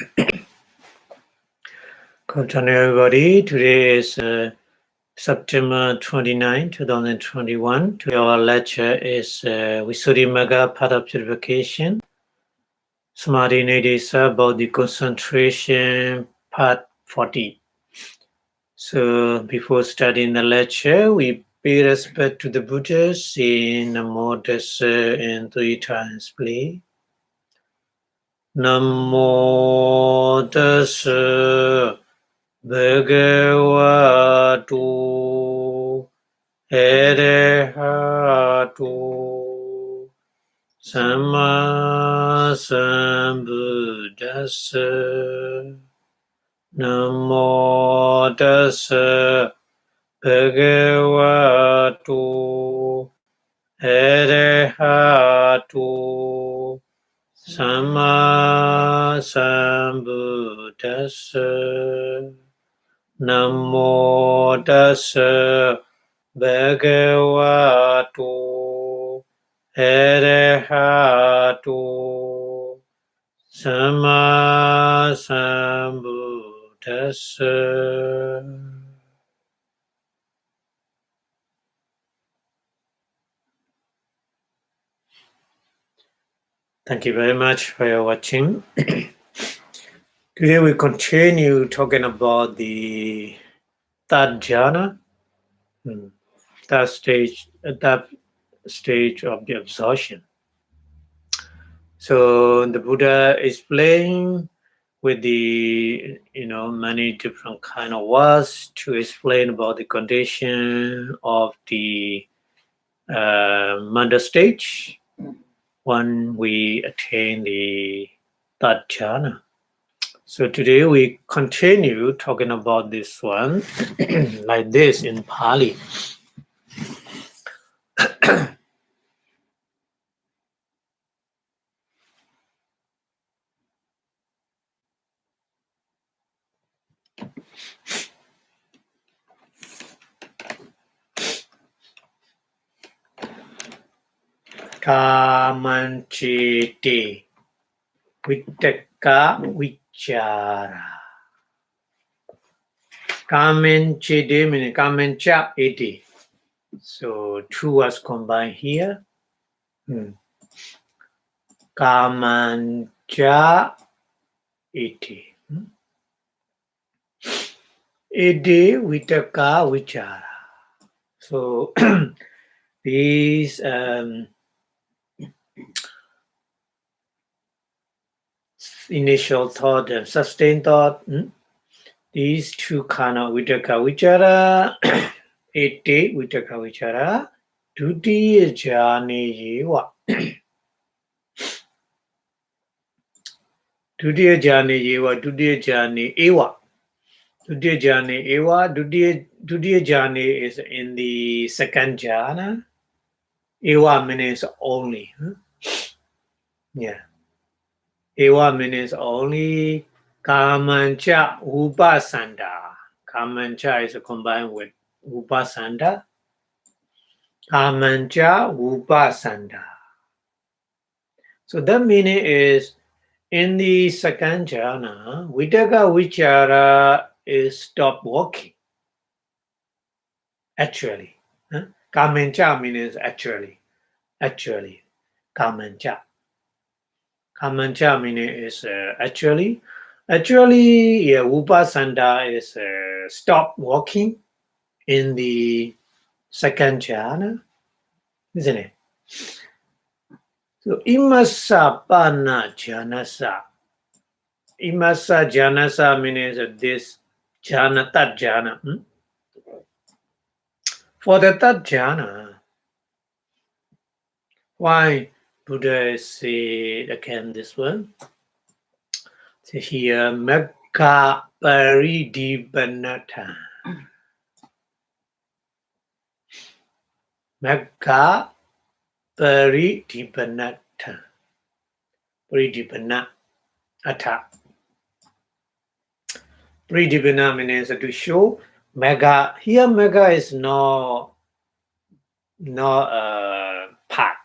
Good afternoon, everybody. Today is September 29, 2021. Today our lecture is Visuddhimagga, part of Purification. Samadhi Nidesa, about the concentration, part 40. So before starting the lecture, we pay respect to the Buddhas in Namo Tassa in 3 times, please. Namo Tassa Bhagavatu Arahatu Samma Sambuddhassa. Namo Tassa Bhagavatu Arahatu Samma Sambuddhassa. Namo Tassa Bhagavatu Arahatu Samma Sambuddhassa. Thank you very much for your watching. Today we continue talking about the third jhana, that stage of the absorption. So the Buddha is playing with the many different kind of words to explain about the condition of the manda stage when we attain the third jhana. So today we continue talking about this one like this in Pali. Kamanchiti Vittaka Vichara. Kamanchiti meaning Kamancha iti. So two words combined here. Kamancha iti. Iti Vittaka Vichara. So these initial thought and sustained thought, these two kind of Vittaka Vichara, iti Vittaka Vichara, Dutiya jhane yeva. Dutiya jhane yeva, Dutiya jhane eva. Dutiya jhane eva, Dutiya jhane is in the second jhana. Eva means only. Yeah. Eva means only. Kamancha Vipassanā. Kamancha is combined with Vipassanā. Kamancha Vipassanā. So the meaning is in the second jhana, Vittaka Vichara is stop working. Actually. Kamancha means actually. Kamancha. Kamancha meaning is actually. Actually, yeah, Vipassanā is stop walking in the second jhana, isn't it? So imasa panna jhanasa. Imasa jhanasa means this jhana, third jhana. For the third jhana, why Buddha say again this one? So here, Magga Paridipannata. Magga Paridipannata. Paridipana Atta. Paridipana means to show. Magga, here Magga is no path.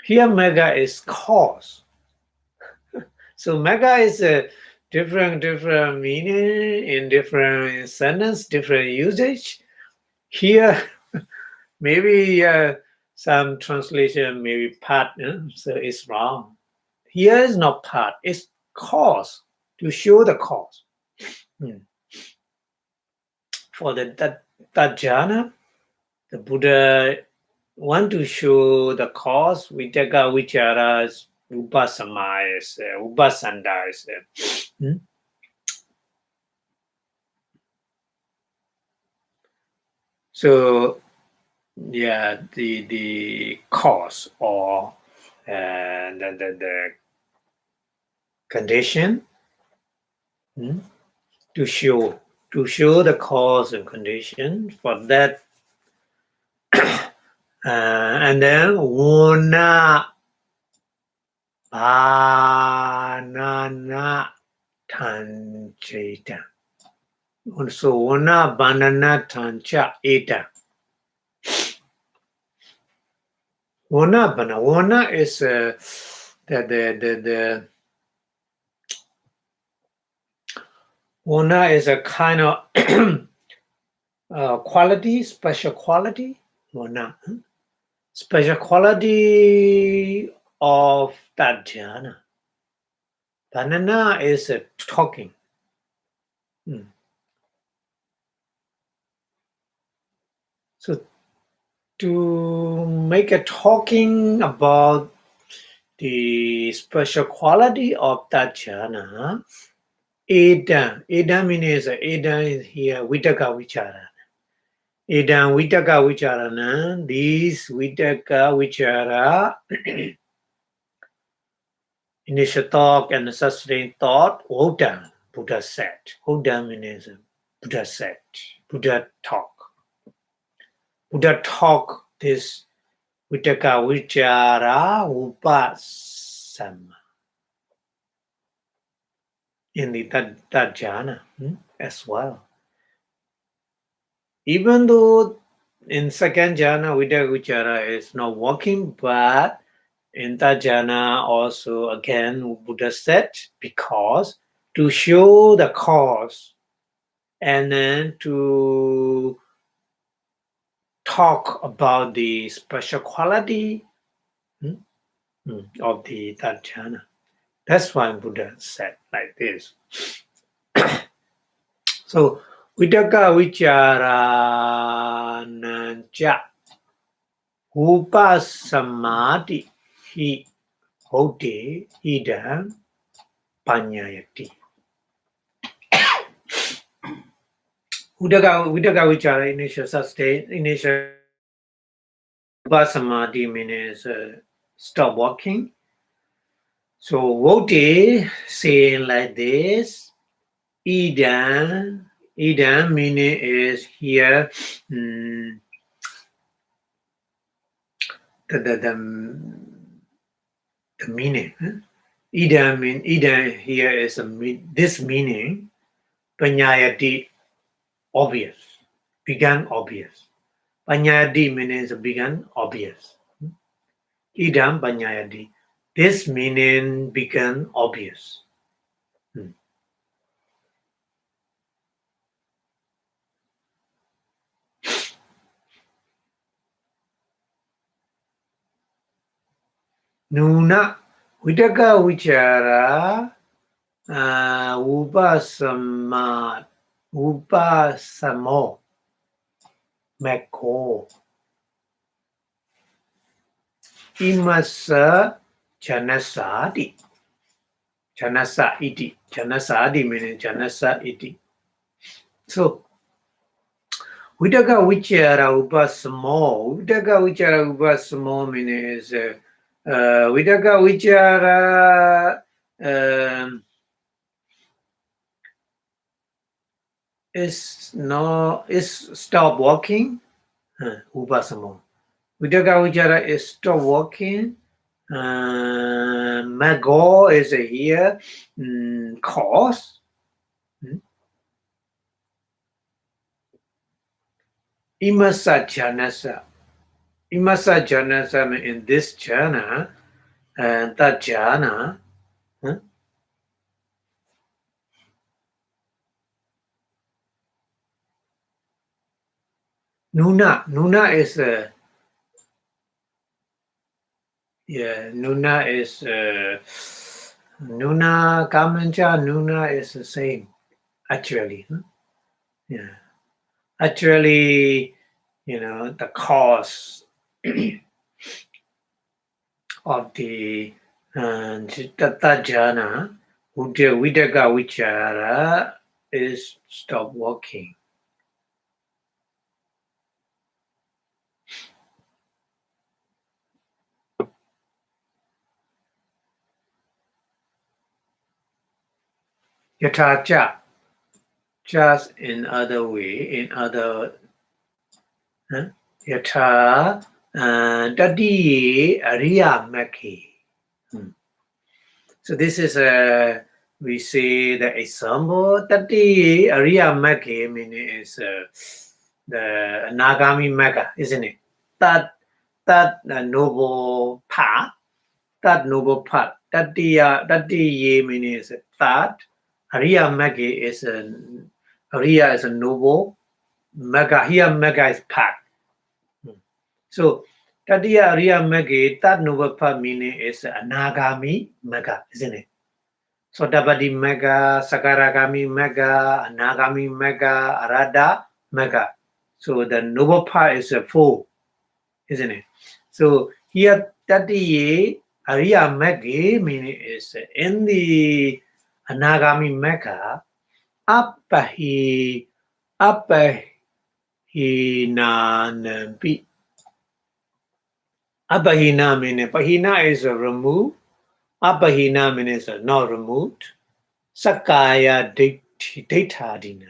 Here Magga is cause. So mega is a different meaning in different sentence, different usage. Here, maybe some translation maybe part, so it's wrong. Here is not part, it's cause, to show the cause. For that jhana, the Buddha want to show the cause. Vitaka vichara is Vipassanā is Vipassanā is. So yeah, the cause or the condition to show the cause and condition for that, and then Vona Banana Tanchita. So Vona Banana Tancha Eta. Vona Banana. Vona is the Vona is a kind of quality, special quality. Vona. Special quality of that jhana. Banana is talking. So to make a talking about the special quality of that jhana, Edam means Edam is here, Vitaka Vichara. Edam Vitaka Vicharana, these Vitaka Vichara, initial thought and sustained thought, Odam, Buddha said. Odam means Buddha said, Buddha talk. Buddha talk this Vitaka Vichara Vipassanā in the that jhana as well. Even though in second jhana Vitaka Vichara is not working, but in that jhana also again Buddha said, because to show the cause and then to talk about the special quality of that jhana. That's why Buddha said like this. So Vitaka Vichara Nancha Upasamati Hi Hote Idam Panyayati. Vitaka Vichara initial sustain, initial Vipassanā means stop walking. So Vote saying like this, Idam meaning is here the meaning. Idam here is this meaning, Panyayati obvious, began obvious. Panyayati means began obvious. Idam Panyayati. This meaning began obvious. Nuna Vitaka Vichara Vipasamo Mekko Imasa Janasadi. Janasa iti. Janasadi means Janasa iti. So Vitaka Vichara Vipasamo. Vitaka Vichara Vipasamo means Vitaka Vichara is stop walking. Vipasamo. Vitaka Vichara is stop walking. My goal is here cause. Imasa Janasa. Imasa Janasa in this jhana, and that jhana, Nuna is Nuna is Nuna Kamanja. Nuna is the same actually. Yeah, actually, the cause of the Chittata jhana, Vidaga Vichara, is stop working. Yatacha, just in other way, in other Yata Dadi Ariya Maki. So this is we say the example Dadi Ariya Maki meaning is the Nagami Mega, isn't it? That noble path, Dadi meaning is that Ariya Maki is Ariya is a noble, Mega here Mega is path. So Tatiya Ariya Magga, that noble path meaning is Anagami Magga, isn't it? So Dabadi Magga, Sakaragami Magga, Anagami Magga, Arada Magga. So the noble path is a four, isn't it? So here Tatiya Ariya Magga meaning is in the Anagami Magga, Apahi Nanampi. Abhina meaning Pahina is a remove. Abhina means not removed. Sakaya Ditthadina.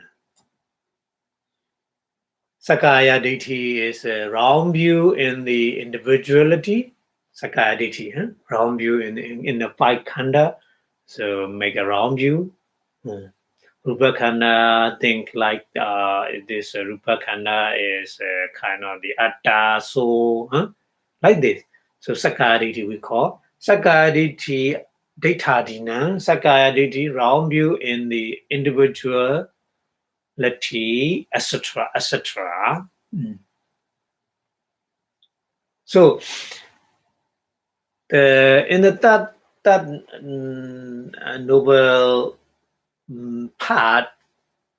Sakaya Ditti is a wrong view in the individuality. Sakaya Ditti, wrong view in the five khanda. So make a wrong view. Rupa khanda think like this Rupa khanda is kind of the atta soul, like this. So Sakaya Ditti we call. Sakaya Ditti Ditthadina, Sakaya Ditti, wrong view in the individuality, etc., etc. So in the that noble part,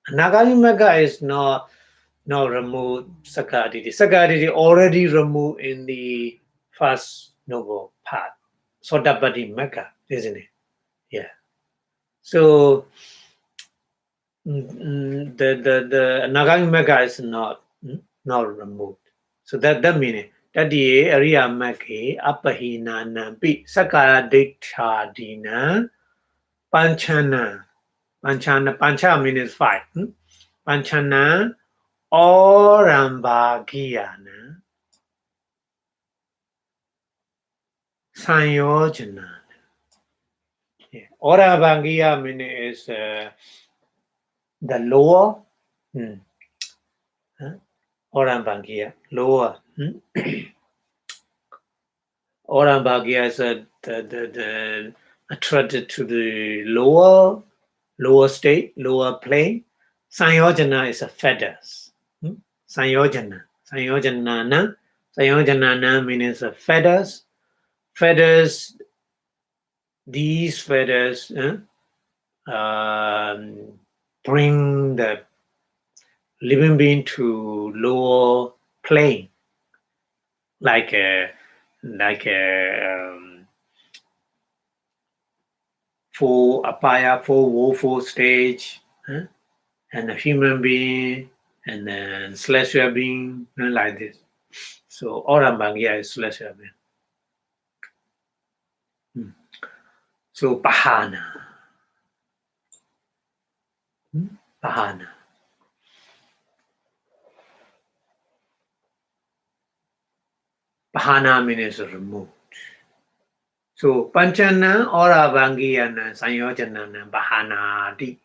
Nagami Magga is not removed Sakaya Ditti. Sakaya Ditti already removed in the first noble part. Sodapati Magga, isn't it? Yeah. So the Nagami Magga is not removed. So that meaning that the Ariya Magga Apahina Nampi Sakaya Ditthadina Panchana. Pancha means five. Panchana Orambagiyana Sanyojana. Orambagiya meaning is the lower. Orambagiya, lower. Orambagiya is the attracted to the lower state, lower plane. Sanyojana is a feathers. Sanyojana. Sanyojanana means feathers. Feathers, these feathers bring the living being to lower plane, like a full apaya, full woeful stage, and a human being, and then celestial being, like this. So Orambagya is celestial being. So Pahana. Pahana. Pahana means removed. So Panchana Orambagya Sanyojana Pahanati.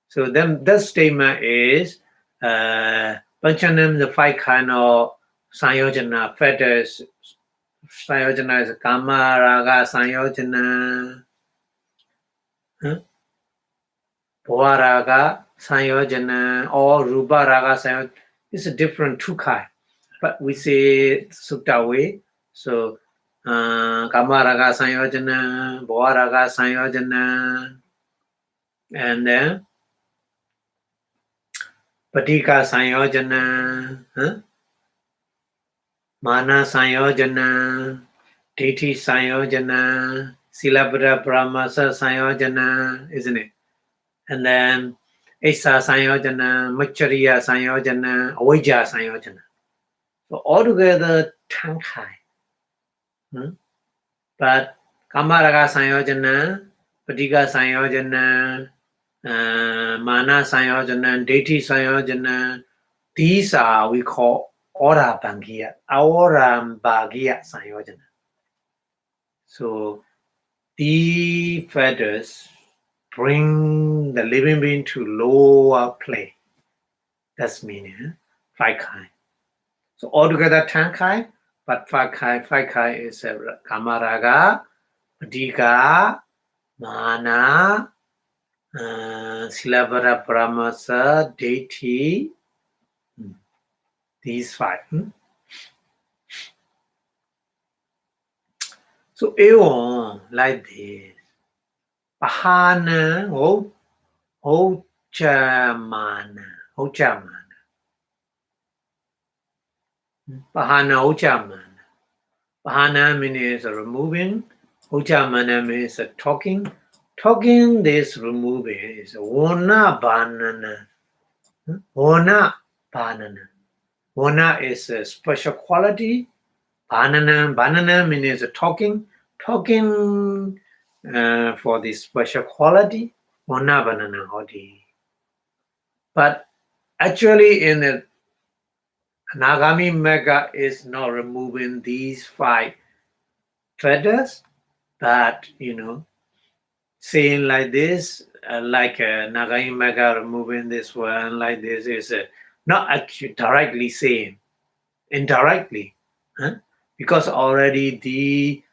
So then that statement is Panchanam, the five kind of Sanyojana fetters. Sanyojana is Kama, Raga, Sanyojana, Bhava Raga, Sanyojana, or Rupa Raga, Sanyojana. It's a different two kind, but we say Sutta way. So, Kamaraga Sanyojana, Bhavaraga Sanyojana, and then Patika Sanyojana, Mana Sanyojana, Titi Sanyojana, Silabhadra Brahmasa Sanyojana, isn't it? And then Esa Sanyojana, Machariya Sanyojana, Avijja Sanyojana. So altogether 10 kind. But Kamaraga Sanyojana, Patika Sanyojana, Mana Sanyojana, Deti Sanyojana, these are we call Ora Bhagya, Aura Bhagya Sanyojana. So the feathers bring the living being to lower plane. That's meaning 5 kind. So altogether 10 kind, but 5 kind is Kamaraga, Patika, Mana, Silabhadra Brahmasa, Deity, these 5. So Eon like this. Pahana, Hochamana. Pahana, Hochamana. Pahana means removing. Hochamana means talking. Talking, this removing is Vona Banana. Vona Banana. Vona is a special quality. Banana means talking. Talking for this special quality. Vona Banana Hodi. But actually in the Nagami Mega is not removing these 5 feathers, but saying like this, like Nagami Mega removing this one like this is not actually directly saying, indirectly, because already the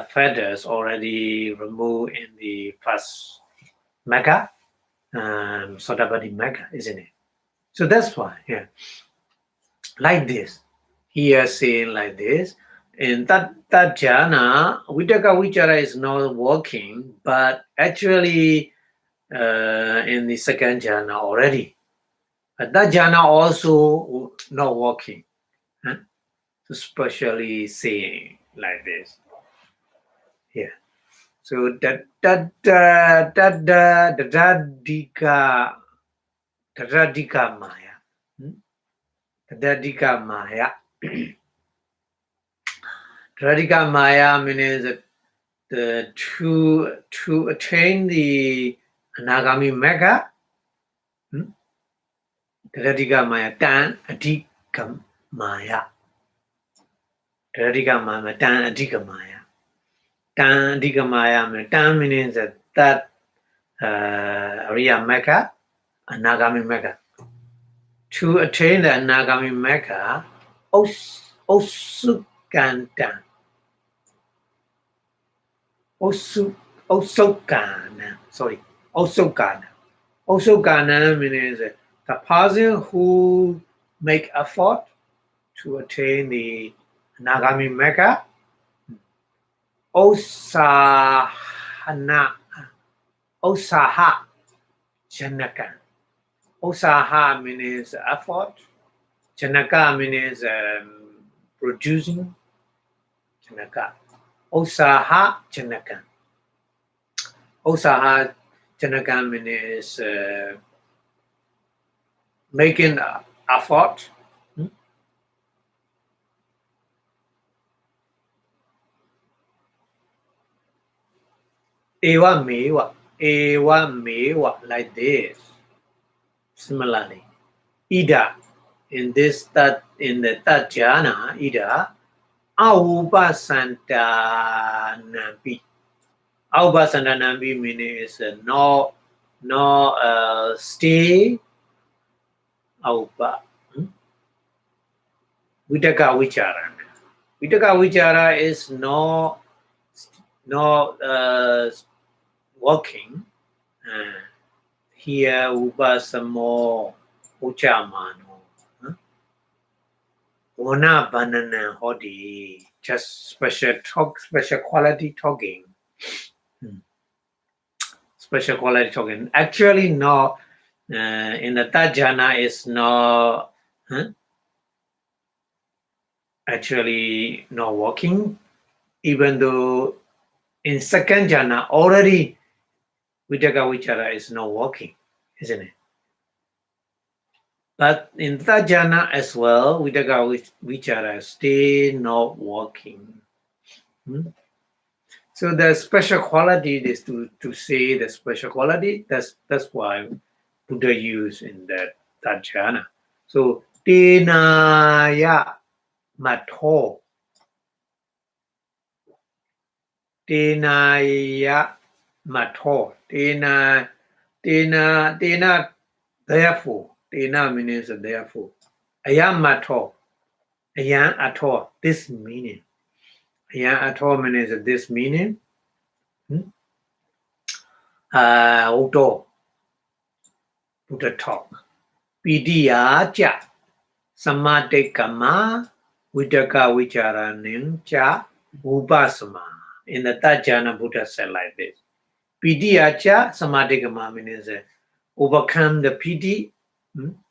feathers already removed in the first Mega, Sotabadi Mega, isn't it? So that's why, like this. Here saying like this. In that jhana, Vitaka Vichara is not working, but actually in the second jhana already. But that jhana also not working. Especially saying like this. Here. So that Tadadika Maya. Tadadika Maya. Tadadika Maya means that to attain the Anagami Mega, Tadadika Maya, Tan Adhika Maya. Tadadika Maya, Tan Adhika Maya. Tan Adhika Maya, Tan means that Ariya Mega, Anagami Mega. To attain the Anagami Mega, Osukanta. Osokana. Osokana means the person who make effort to attain the Nagami Mega. Osahana. Osaha Janaka. Osaha means effort. Janaka means producing. Janaka. Osaha Janaka. Osaha Janaka means making effort. Ewa mewa, like this. Similarly, Ida in the third jhana, Ida Aubasanta-nambi. Aubasanta-nambi means no stay. Auba. Vitaka Vichara. Vitaka Vichara is no walking. Here Upasamo Uchamano. Ona banana hodi, just special talk, special quality talking. Special quality talking. Actually, no, in the third jhana is not actually not working, even though in second jhana already Vitaka Vichara is not working, isn't it? But in third jhana as well, Vitaka Vichara is still not working. So the special quality is to say the special quality. That's why Buddha used in that jhana. So Tenaya Matho. Tenaya Matho. Tena therefore. Tena means therefore. Ayam Matho. Ayam Atho. This meaning. Ayam Atho means this meaning. Udo. Buddha talk. Pidiya cha. Samadikama. Vidaka vicharanim cha. Vipassanā. In the third jhana, Buddha said like this. Pidiya cha. Samadikama means overcome the pidi.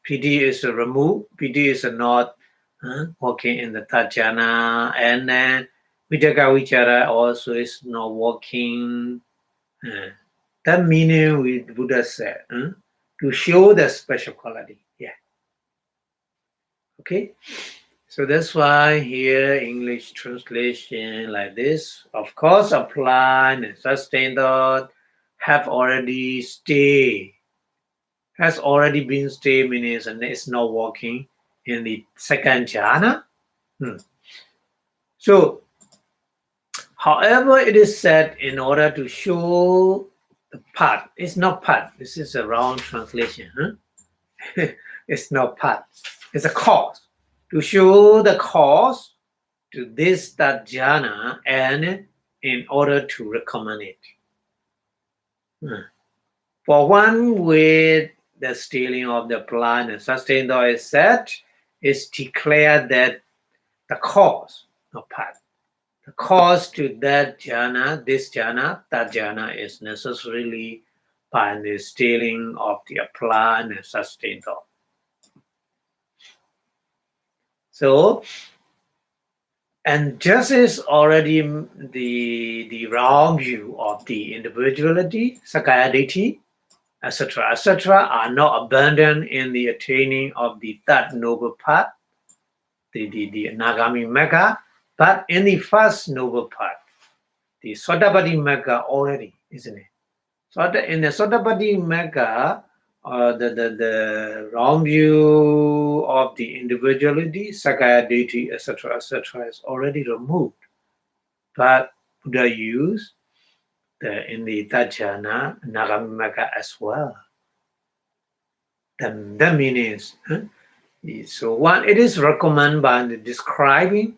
Pidi is a remove. Pidi is a not working in the third jhana. And then Vidaka vichara also is not working. That meaning with Buddha said to show the special quality. Yeah. Okay. So that's why here English translation like this. Of course, apply and sustain thought have already stay. Has already been stay means and it's not working in the second jhana. So, however, it is said in order to show the path. It's not path. This is a wrong translation. It's not path. It's a cause. To show the cause to this that jhana and in order to recommend it. For one with the stealing of the plant and sustained thought is said, is declared that the cause, not path. The cause to that jhana, this jhana, that jhana is necessarily by the stealing of the plant and sustained thought. So, and just as already the wrong view of the individuality, sakayaditi, etc., are not abandoned in the attaining of the third noble path, the Nagami Magga, but in the first noble path, the Sotapaddi Magga already, isn't it? So in the Sotapaddi Magga, the wrong view of the individuality, sakaya deity, etc., is already removed. But Buddha used in the Tajana, Nagamaka as well. The meaning is, so one, it is recommended by the describing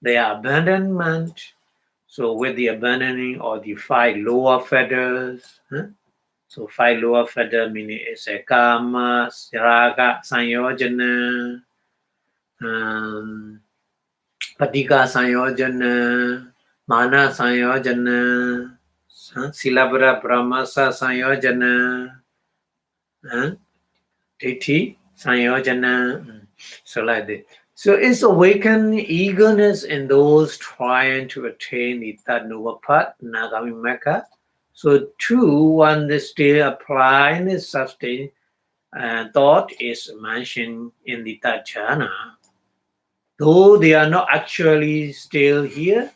the abandonment. So with the abandoning of the 5 lower feathers, so 5 lower feather meaning is a kama, raga, sanyojana, patika sanyojana, mana sanyojana, silabra brahmasa sanyojana, ditti sanyojana. So like that. So it's awakened eagerness in those trying to attain the third noble path, Nagami Magga. So one that still applying the sustain thought is mentioned in the third jhana. Though they are not actually still here,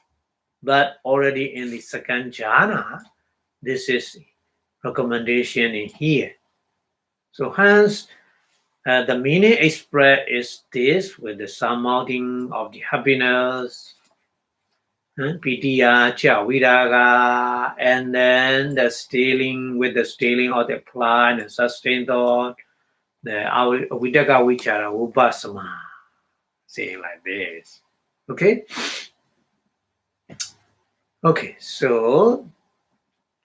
but already in the second jhana, this is recommendation in here. So hence, the meaning expressed is this with the surmounting of the happiness, Pitiya, Viraga, and then the stealing with the stealing of the plant and sustained thought, the Vidaka Vichara Vipassanā, saying like this. Okay? Okay, so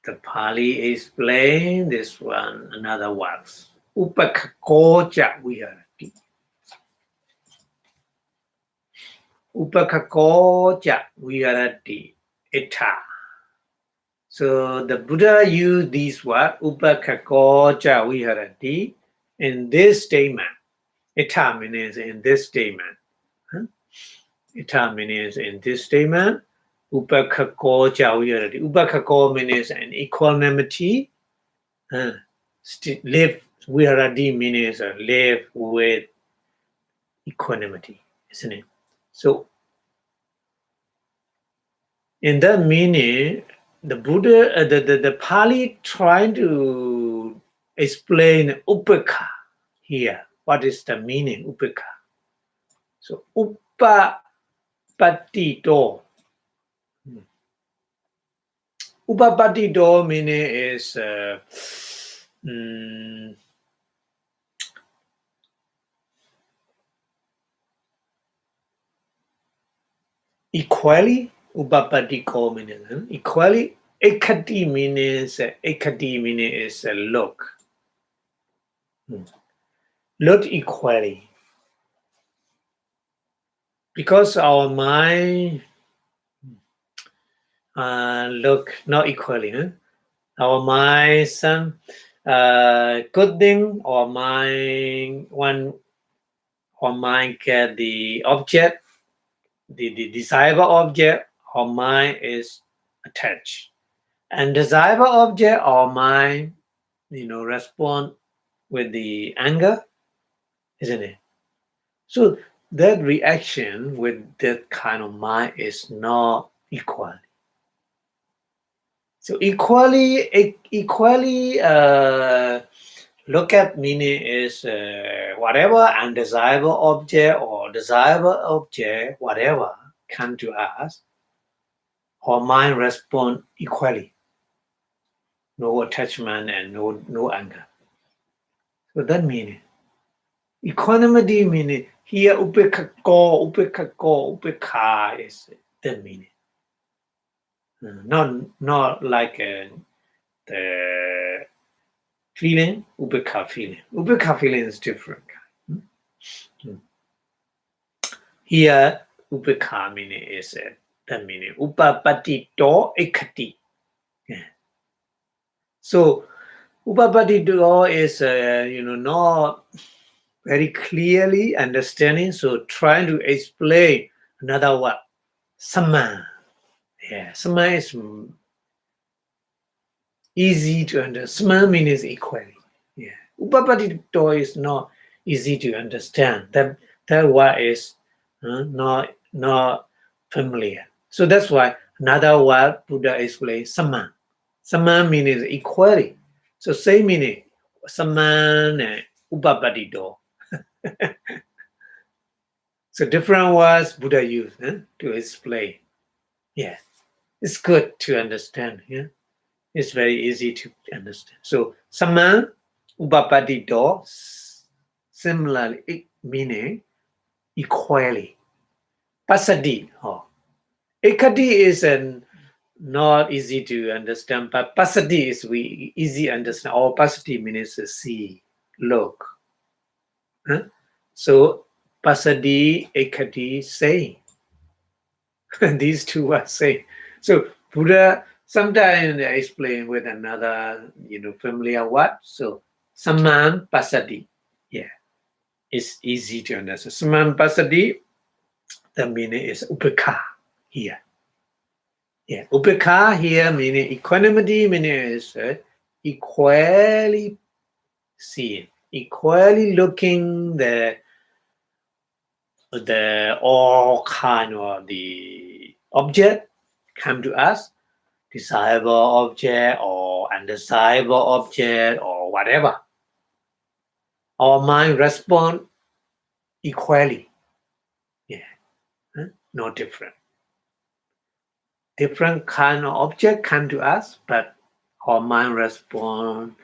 the Pali explain this one, another words. Upakakoja Viharati. Upakakoja viharati ita. So the Buddha used these words, Upakakoja viharati, in this statement. Ita means in this statement. Ita means in this statement. Upakakoja viharati. Upakako means an equanimity. Live viharati means live with equanimity, isn't it? So in that meaning, the Buddha, the Pali trying to explain upekha here. What is the meaning upekha? So upapatito. Upapatito meaning is equally. Upapatiko meaning equally. Ekati means is look. Look equally. Because our mind look not equally. Our mind, some good thing, or mind get the object, the desirable object, our mind is attached. And desirable object, our mind, respond with the anger, isn't it? So that reaction with that kind of mind is not equal. So equally, look at meaning is whatever undesirable object or desirable object, whatever come to us, our mind respond equally. No attachment and no anger. So that meaning. Equanimity meaning here upekha is that meaning. Not like the feeling, upekha feeling. Upekha feeling is different. Here, upekha meaning is that meaning. Upapatito ekati. So, upapatito is not very clearly understanding. So, trying to explain another word, sama. Yeah, sama is easy to understand. Sama means equally. Yeah, upapatito is not easy to understand. That word is not familiar. So that's why another word Buddha explains sama. Sama means equally. So same meaning. Sama and upapatito. So different words Buddha used to explain. Yeah, it's good to understand. Yeah, it's very easy to understand. So sama upapatito, similarly meaning equally. Pasadi. Ekati is not easy to understand, but pasadi is easy to understand. Or pasadi means see, look. So pasadi, ekati, say. These two are same. So Buddha sometimes explain with another, familiar word. So saman pasadi. Yeah, it's easy to understand. Saman pasadi, the meaning is upekha here. Yeah, upekha here meaning equanimity, meaning is equally seeing, equally looking the all kind of the object come to us, desirable object or undesirable object or whatever. Our mind respond equally. Yeah, no different. Different kind of object come to us, but our mind respond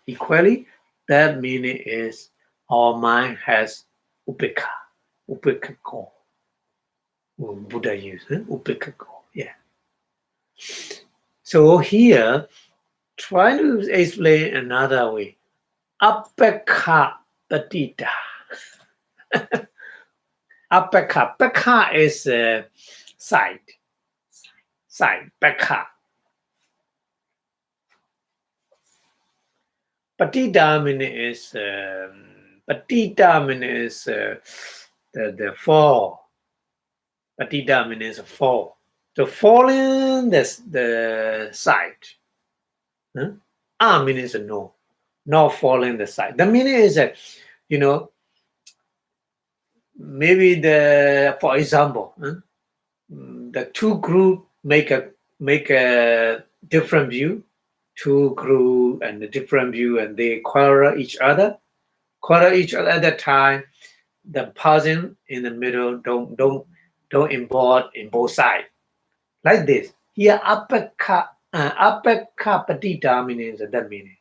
equally. That meaning is our mind has upekha, upekako. Buddha used upekako. Yeah. So here, try to explain another way. Apekha patita. Apeka. Peka is side. Side. Peka. Patita means the fall. Patita means fall. So falling the side. Huh? Means no. Not falling the side. The meaning is that, maybe for example, the two group make a different view. Two group and a different view, and they quarrel each other. Quarrel each other at that time. The person in the middle don't involve in both sides. Like this. Here apeka patita means that meaning.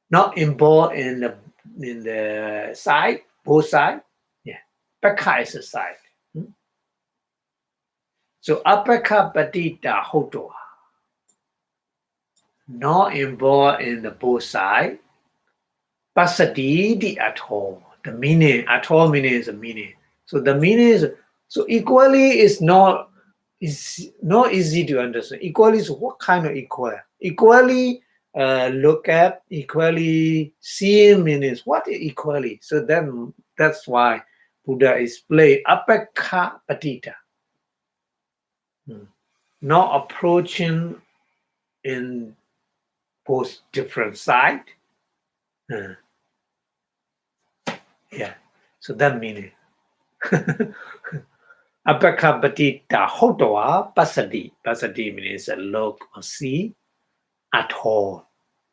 Not involved in the side, both sides. Yeah. Peka is a side. So apeka patita hotoa. Not involved in the both sides. Passadidi at all. The meaning, at all meaning is a meaning. So the meaning is, so equally is not easy to understand. Equally is what kind of equal? Equally look at, equally see means what is equally. So then that's why Buddha explained apeka patita. Not approaching in both different sides. Yeah, so that meaning. Apeka patita hotoa pasadi. Pasadi means a look or see at all.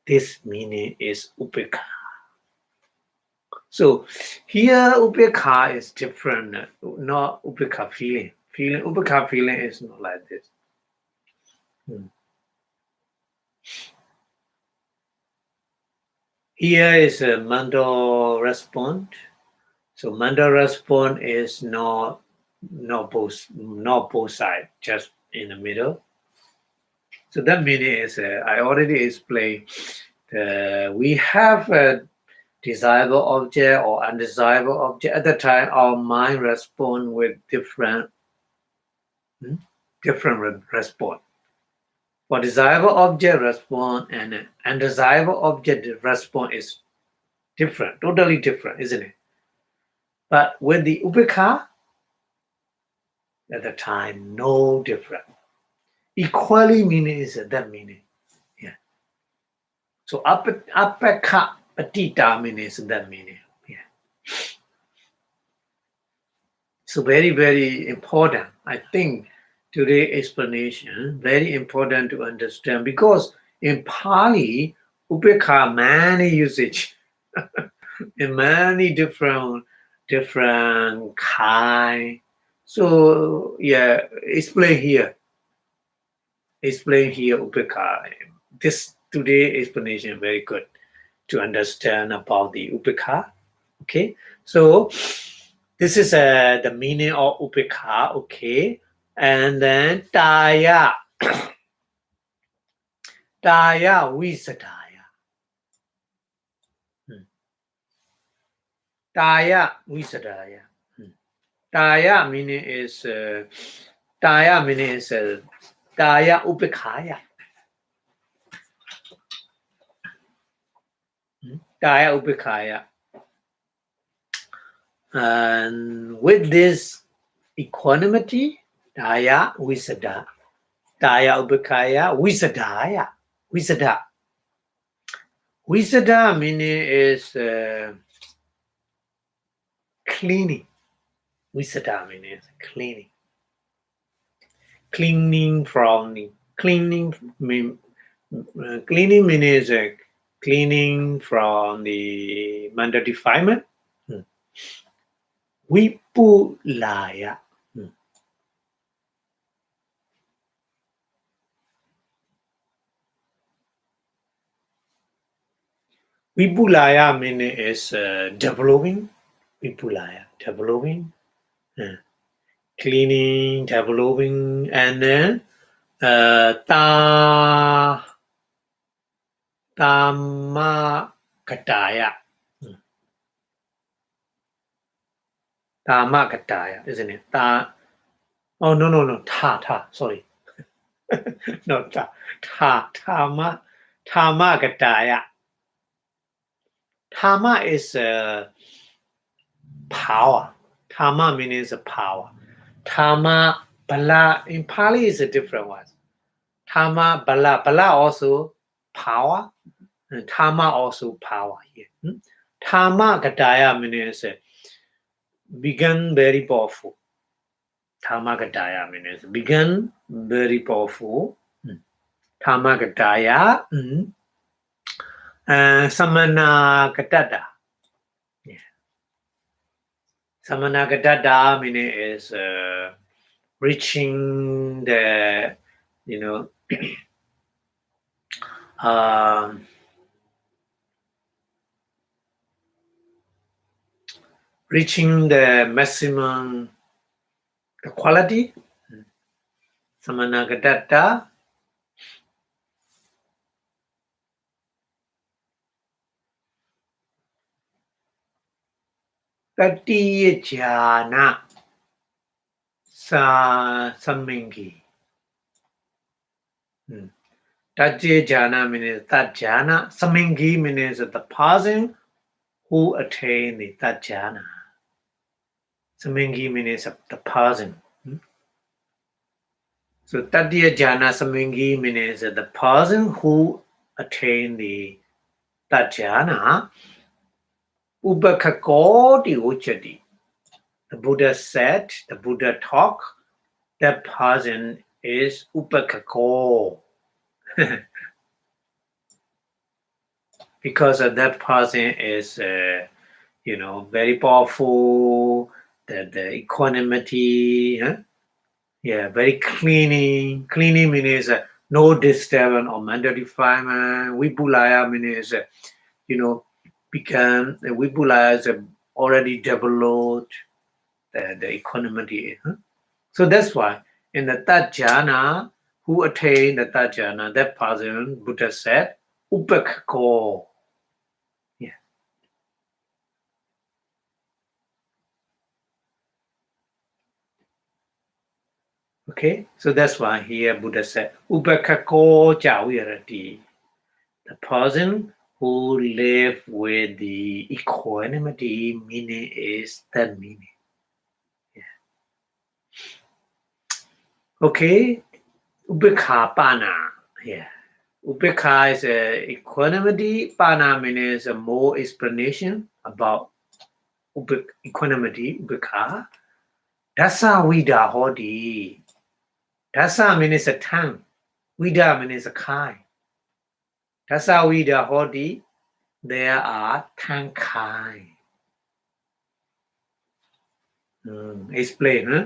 This meaning is upeka. So here upeka is different, not upeka feeling. Upeka feeling is not like this. Here is a Mando response. So Mando response is not both sides, just in the middle. So that meaning is I already explained. We have a desirable object or undesirable object. At the time, our mind responds with different response. For desirable object response and undesirable object response is different, totally different, isn't it? But with the upeka, at the time, no different. Equally meaning is that meaning. Yeah. So apeka patita meaning is that meaning. Yeah. So very, very important. I think today's explanation very important to understand, because in Pali, upeka many usage in many different kind. So yeah, explain here upeka. This today explanation very good to understand about the upeka. Okay, so this is the meaning of upeka. Okay, and then daya visadaya. Daya visadaya. Daya meaning is daya upekaya. Daya upekaya. And with this equanimity, daya visada. Daya upekaya visadaya. Visada meaning is cleaning. Visada meaning is cleaning. Cleaning means cleaning from the mental defilement. Vipulaya. Vipulaya meaning is developing. Vipulaya, developing, cleaning, developing, and then Tamakataya. Dhammagataya, isn't it? Oh, no. Ta, sorry. No, Dhammagataya. Dhamma is power. Dhamma means a power. Dhamma, bala, in Pali is a different one. Dhamma, bala also power. And Dhamma also power here. Dhammagataya means begun very powerful. Dhammagataya means begun very powerful. Dhammagataya, Samanagatata. Yeah. Samanagatata meaning is reaching the, reaching the maximum the quality. Samanagatata. Tatiya jhana samingi. Tatiya jhana means that jhana. Samingi means the person who attain the that jhana. Samingi means the person. So Tatiya jhana samingi means the person who attain the that jhana. Ubhakakoti uchati. The Buddha said, the Buddha talk, that person is upakako. Because that person is, very powerful, the equanimity, very cleaning. Cleaning means no disturbance or mental defilement. Vipulaya means, become, Vipulaya is already developed, the equanimity. So that's why in the Tajjana, who attained the Tajjana, that person, Buddha said, upakako. Yeah. Okay, so that's why here Buddha said, upakako javirati. The person who live with the equanimity, meaning is that meaning. Yeah. Okay, upekha pana. Yeah. Upekha is equanimity. Pana means more explanation about equanimity. Upekha. Dasa vida hodi. Dasa means a tongue. Vida means a kind. Dasa vida hodi. There are 10 kind. Explain, huh?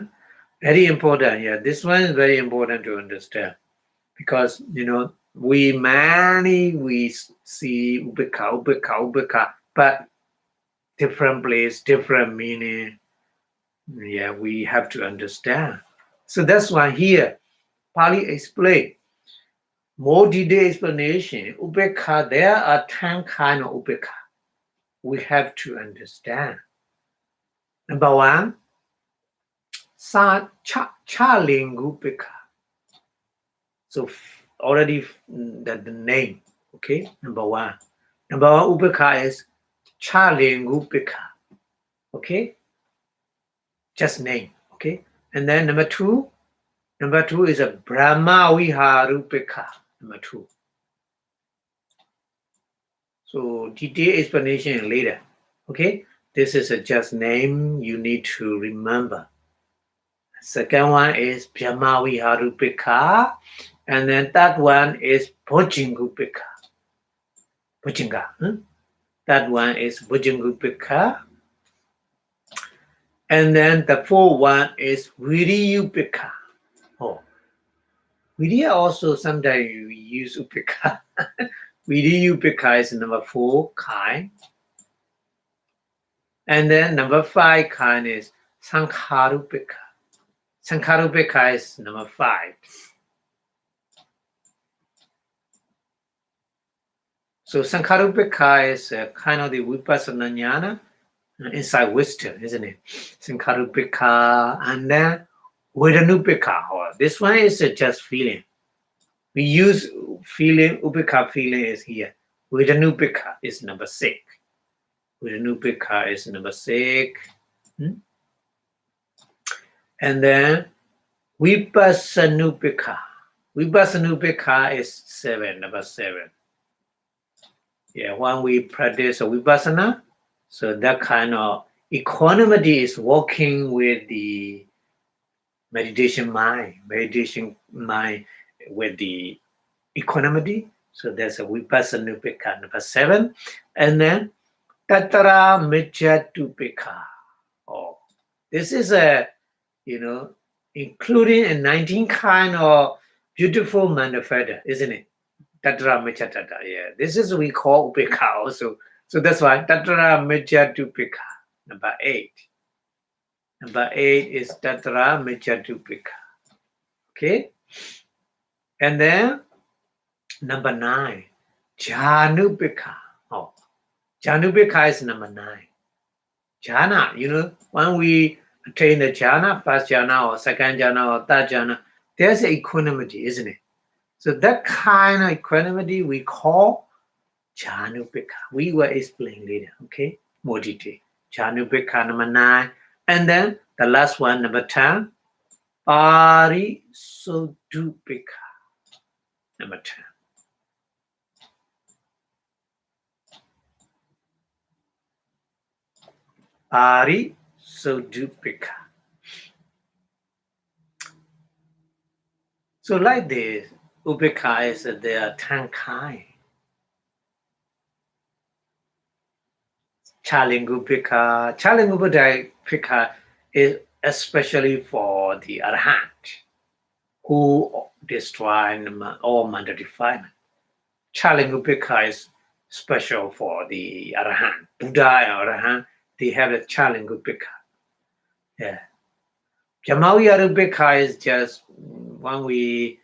Very important. Yeah, this one is very important to understand because we see ubeka, but different place, different meaning. Yeah, we have to understand. So that's why here Pali explain more detailed explanation. Ubeka, there are 10 kind of ubeka. We have to understand. Number one, Chalingu Ubeka. So already the name, okay? Number one Ubeka is Chalingu Ubeka, okay? Just name, okay? And then number two is a Brahma Viharupeka. Number two. So detailed explanation later, okay? This is a just name you need to remember. Second one is Brahma Viharupeka. And then that one is Bojingupeka. Bojinga. That one is Bojingupeka. And then the fourth one is Viriyupeka. Oh, Viriya also sometimes you use Upeka. Viriyupeka is number 4 kind. And then number 5 kind is Sankharupeka. Sankharupeka is number 5. So Sankharupeka is kind of the Vipassanā jnana. inside wisdom, isn't it? Sankharupika and then Vedanupika. This one is just feeling. We use feeling, upika feeling is here. Vedanupika is number 6. Vedanupika is number 6. And then Vipassanupika. Vipassanupika is 7, number 7. Yeah, when we practice Vipassana, so that kind of equanimity is working with the meditation mind with the equanimity. So there's a Vipassanupika, number 7. And then Tattara Michatupika. Oh, this is a, including a 19 kind of beautiful manifesta, isn't it? Tattara Michatata, yeah. This is what we call Upeka also. So that's why Tattara Michatupika, number 8. Number 8 is Tattara Michatupika. Okay? And then number 9, Janupika. Oh, Janupika is number 9. Jhana, when we attain the jhana, first jhana or second jhana or third jhana, there's equanimity, isn't it? So that kind of equanimity we call Janupika. We will explain later, okay? More detail. Janupika, number 9. And then the last one, number 10, Parisodupika, number 10. Parisodupika. So like this, Upeka is there are 10 kinds. Chalingupika is especially for the Arhat who destroy all mental defilement. Chalingupika is special for the Arhat. Buddha and Arhat, they have a Chalingupika. Yeah. Jamauyarupika is just when we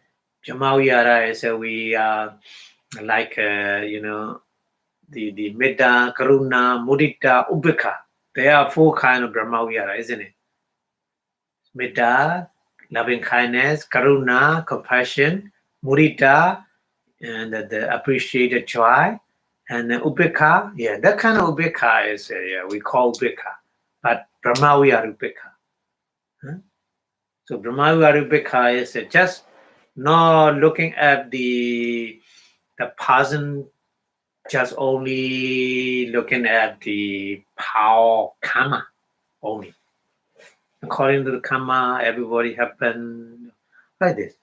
Jamauyara is we like the Metta, Karuna, Mudita, Ubeka. There are 4 kinds of Brahmavihara, isn't it? Metta, loving kindness, Karuna, compassion, Mudita, and the appreciated joy, and Ubeka. Yeah, that kind of Ubeka is we call Ubeka, but Brahmavihara Ubeka. Huh? So Brahmavihara Ubeka is just not looking at the person. Just only looking at the power karma only. According to the karma, everybody happen like this.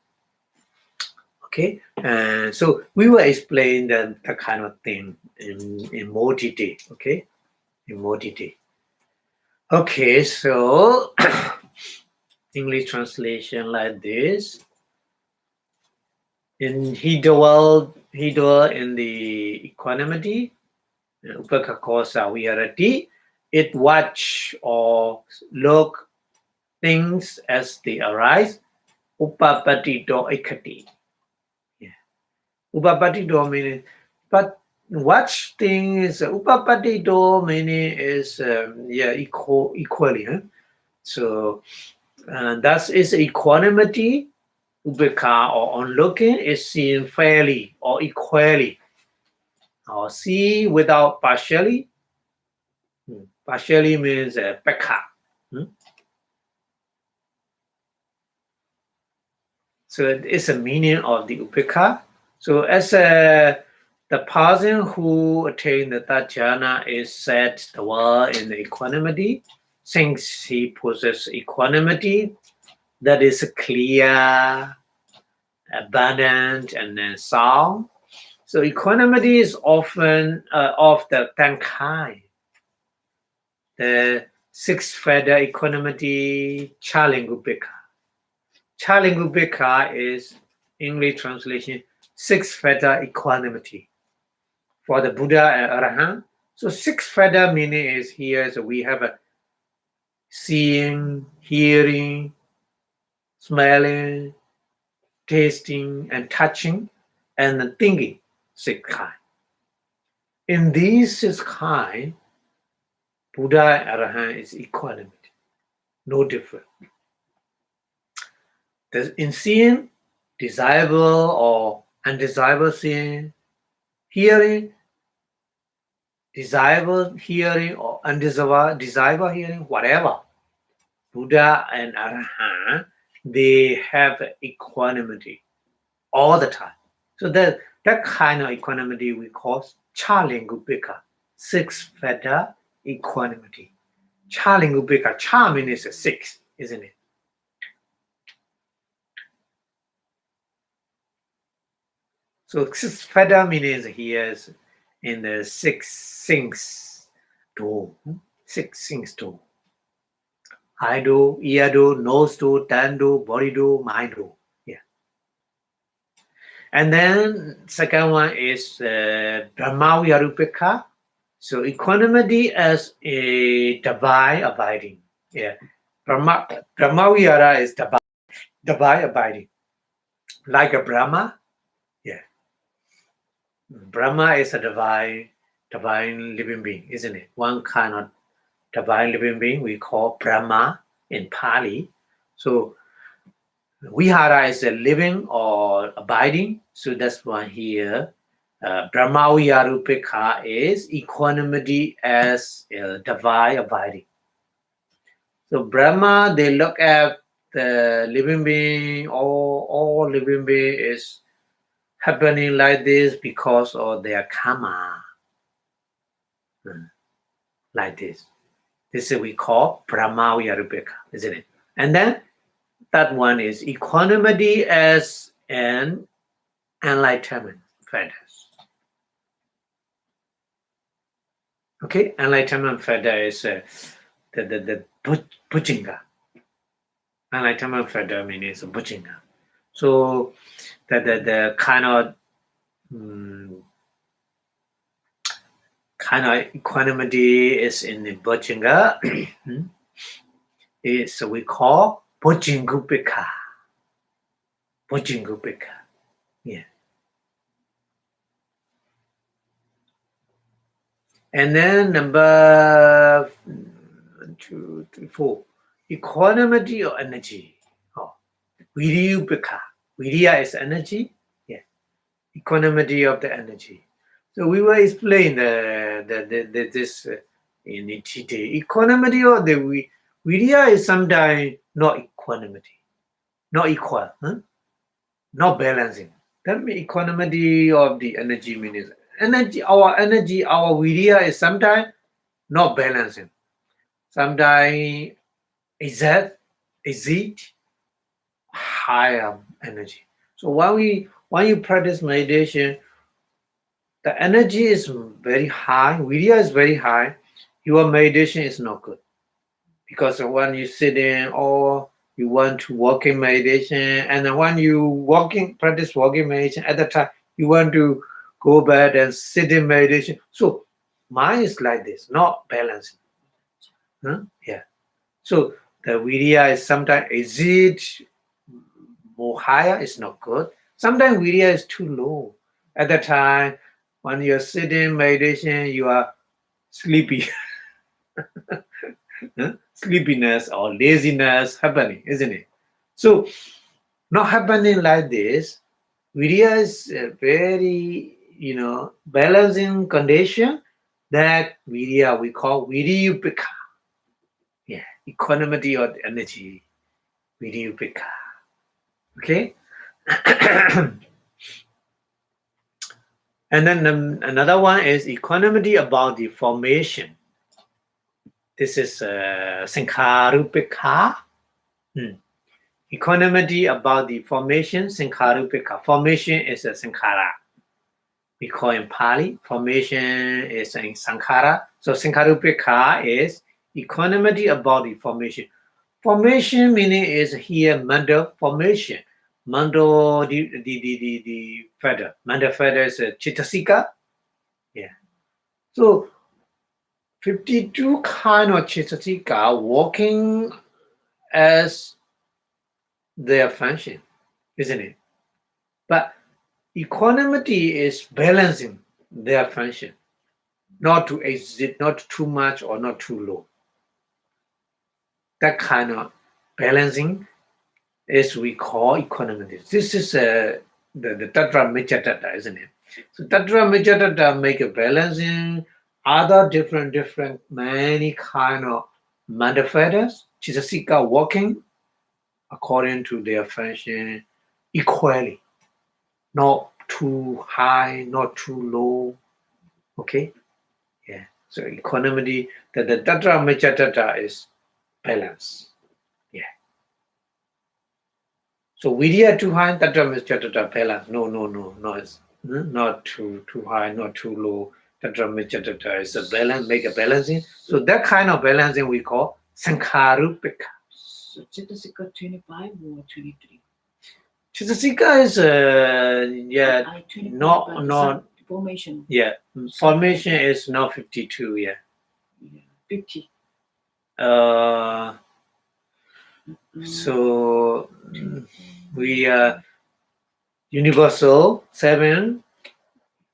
Okay, and so we will explain the kind of thing in more detail. Okay, in more detail. Okay, so English translation like this. He dwell in the equanimity, upakakosa viharati. It watch or look things as they arise. Upapatido ikati. Yeah. Upapatido meaning, but watch things. Upapatido meaning is equally. Huh? So that is equanimity. Ubeka or onlooking is seen fairly or equally, or see without partially. Partially means pekha. So it's a meaning of the upeka. So as the person who attained the third jhana is said the word in the equanimity, since he possesses equanimity, that is clear, abundant, and then sound. So equanimity is often of the 10 kind. The 6 feather equanimity, Chalingupika. Chalingupika is English translation 6 feather equanimity for the Buddha and Arahant. So 6 feather meaning is here. So we have a seeing, hearing, smelling, tasting, and touching, and thinking. 6 kind. In these 6 kind, Buddha and Arahant is equanimity. No different. In seeing, desirable or undesirable seeing, hearing, desirable hearing or undesirable hearing, whatever, Buddha and Arahant, they have equanimity all the time. So that kind of equanimity we call Chalingupika, six-feather equanimity. Chalingupika, cha means six, isn't it? So six feather means he is in the six things do. Six things do. Eye do, ear do, nose do, tongue do, body do, mind do. Yeah. And then second one is Brahmavyarupika. So equanimity as a divine abiding. Yeah. Brahmavyara is divine abiding. Like a Brahma. Yeah. Brahma is a divine living being, isn't it? One kind of divine living being we call Brahma in Pali. So Vihara is a living or abiding. So that's why here Brahmavyarupika is equanimity as a divine abiding. So Brahma, they look at the living being, all living being is happening like this because of their karma. Like this. This is we call Brahmavyarupika, isn't it? And then that one is equanimity as an enlightenment fetters. Okay, enlightenment fetter is the bujinga. Enlightenment fetter means bujinga. So the kind of equanimity is in the bujinga. So we call bujingupika. Bujingupika. Yeah. And then number 1, 2, 3, 4. Equanimity or energy. Viryupika. Virya is energy. Yeah. Equanimity of the energy. So we will explain this in detail. Equanimity or the virya is sometimes not equanimity, not equal, not balancing. That means equanimity of the energy means energy, our virya is sometimes not balancing. Sometimes exceed higher energy. So when you practice meditation, the energy is very high, virya is very high, your meditation is not good. Because when you sit in or you want to walk in meditation, and then when you practice walking meditation, at the time you want to go back and sit in meditation. So mine is like this, not balancing. Yeah. So the virya is sometimes exceed more higher, it's not good. Sometimes virya is too low. At the time when you're sitting meditation, you are sleepy. Sleepiness or laziness happening, isn't it? So not happening like this. Virya is a very balancing condition. That virya we call viryupika. Yeah, equanimity of energy, viryupika. Okay. And then another one is equanimity about the formation. This is Sankharupika. Equanimity about the formation, Sankharupika. Formation is a Sankhara. We call in Pali. Formation is in Sankhara. So Sankharupika is equanimity about the formation. Formation meaning is here mental formation. Mental the feather. Mental feather is Chittasika. Yeah. So 52 kind of Chittasika working as their function, isn't it? But equanimity is balancing their function. not to exit, not too much or not too low. That kind of balancing is we call equanimity. This is the Tatra Micca Tata, isn't it? So Tatra Micca Tata make a balancing other different many kind of manifestors, Chitasika working according to their function equally, not too high, not too low. Okay, yeah. So equanimity, the Tatra Micca Tata is balance. Yeah. So Vidya too high, Tatra Micca Tata balance. No, it's not too high, not too low. Tatra Micca Tata is a balance, make a balancing. So that kind of balancing we call Sankharupika. So Chitasika 25 or 23? Chitasika is not formation. Yeah, formation is not 52. Yeah. 50. So we universal 7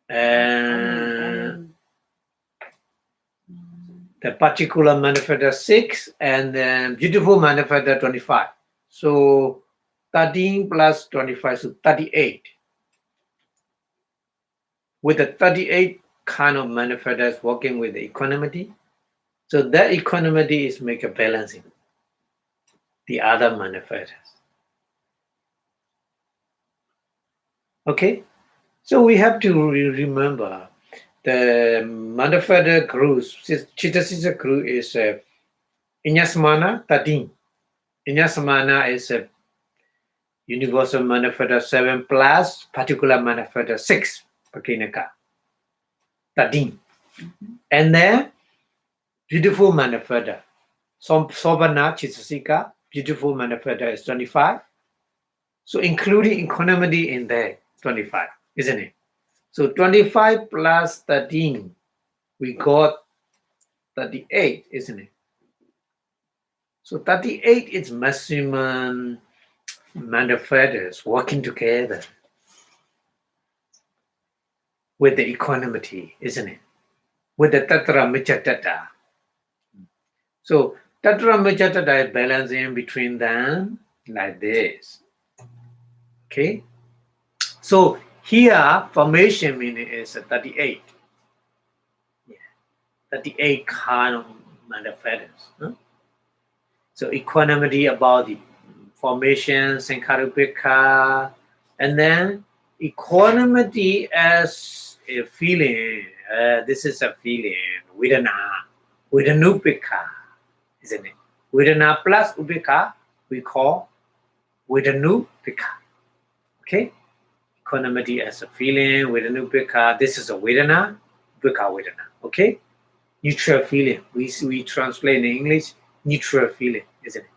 and the particular manifestor 6 and then beautiful manifestor 25. So 13 plus 25, so 38. With the 38 kind of manifestors working with the equanimity, so that equanimity is make a balancing the other manifestors. Okay, so we have to remember the manifestor groups. Chitasisa group is Inyasamana 13. Inyasamana is a universal manifestor 7 plus particular manifestor 6. Pakinaka 13. And then beautiful manifestor. Sobana Chitasika, beautiful manifestor is 25. So including equanimity in there, 25, isn't it? So 25 plus 13, we got 38, isn't it? So 38 is maximum manifestors working together with the equanimity, isn't it? With the Tatra Micca Tata. So Tatra Micca Tata is balancing between them like this. Okay? So here, formation meaning is 38. Yeah. 38 kind of manifestors. Huh? So equanimity about the formation, Sankharupika, and then equanimity as a feeling. This is a feeling, Vedanupika, isn't it? Vedana plus upika, we call Vedanupika. Okay? Equanimity as a feeling, Vedanupika, this is a Vedana, Upika Vedana. Okay? Neutral feeling. We translate in English, neutral feeling, isn't it?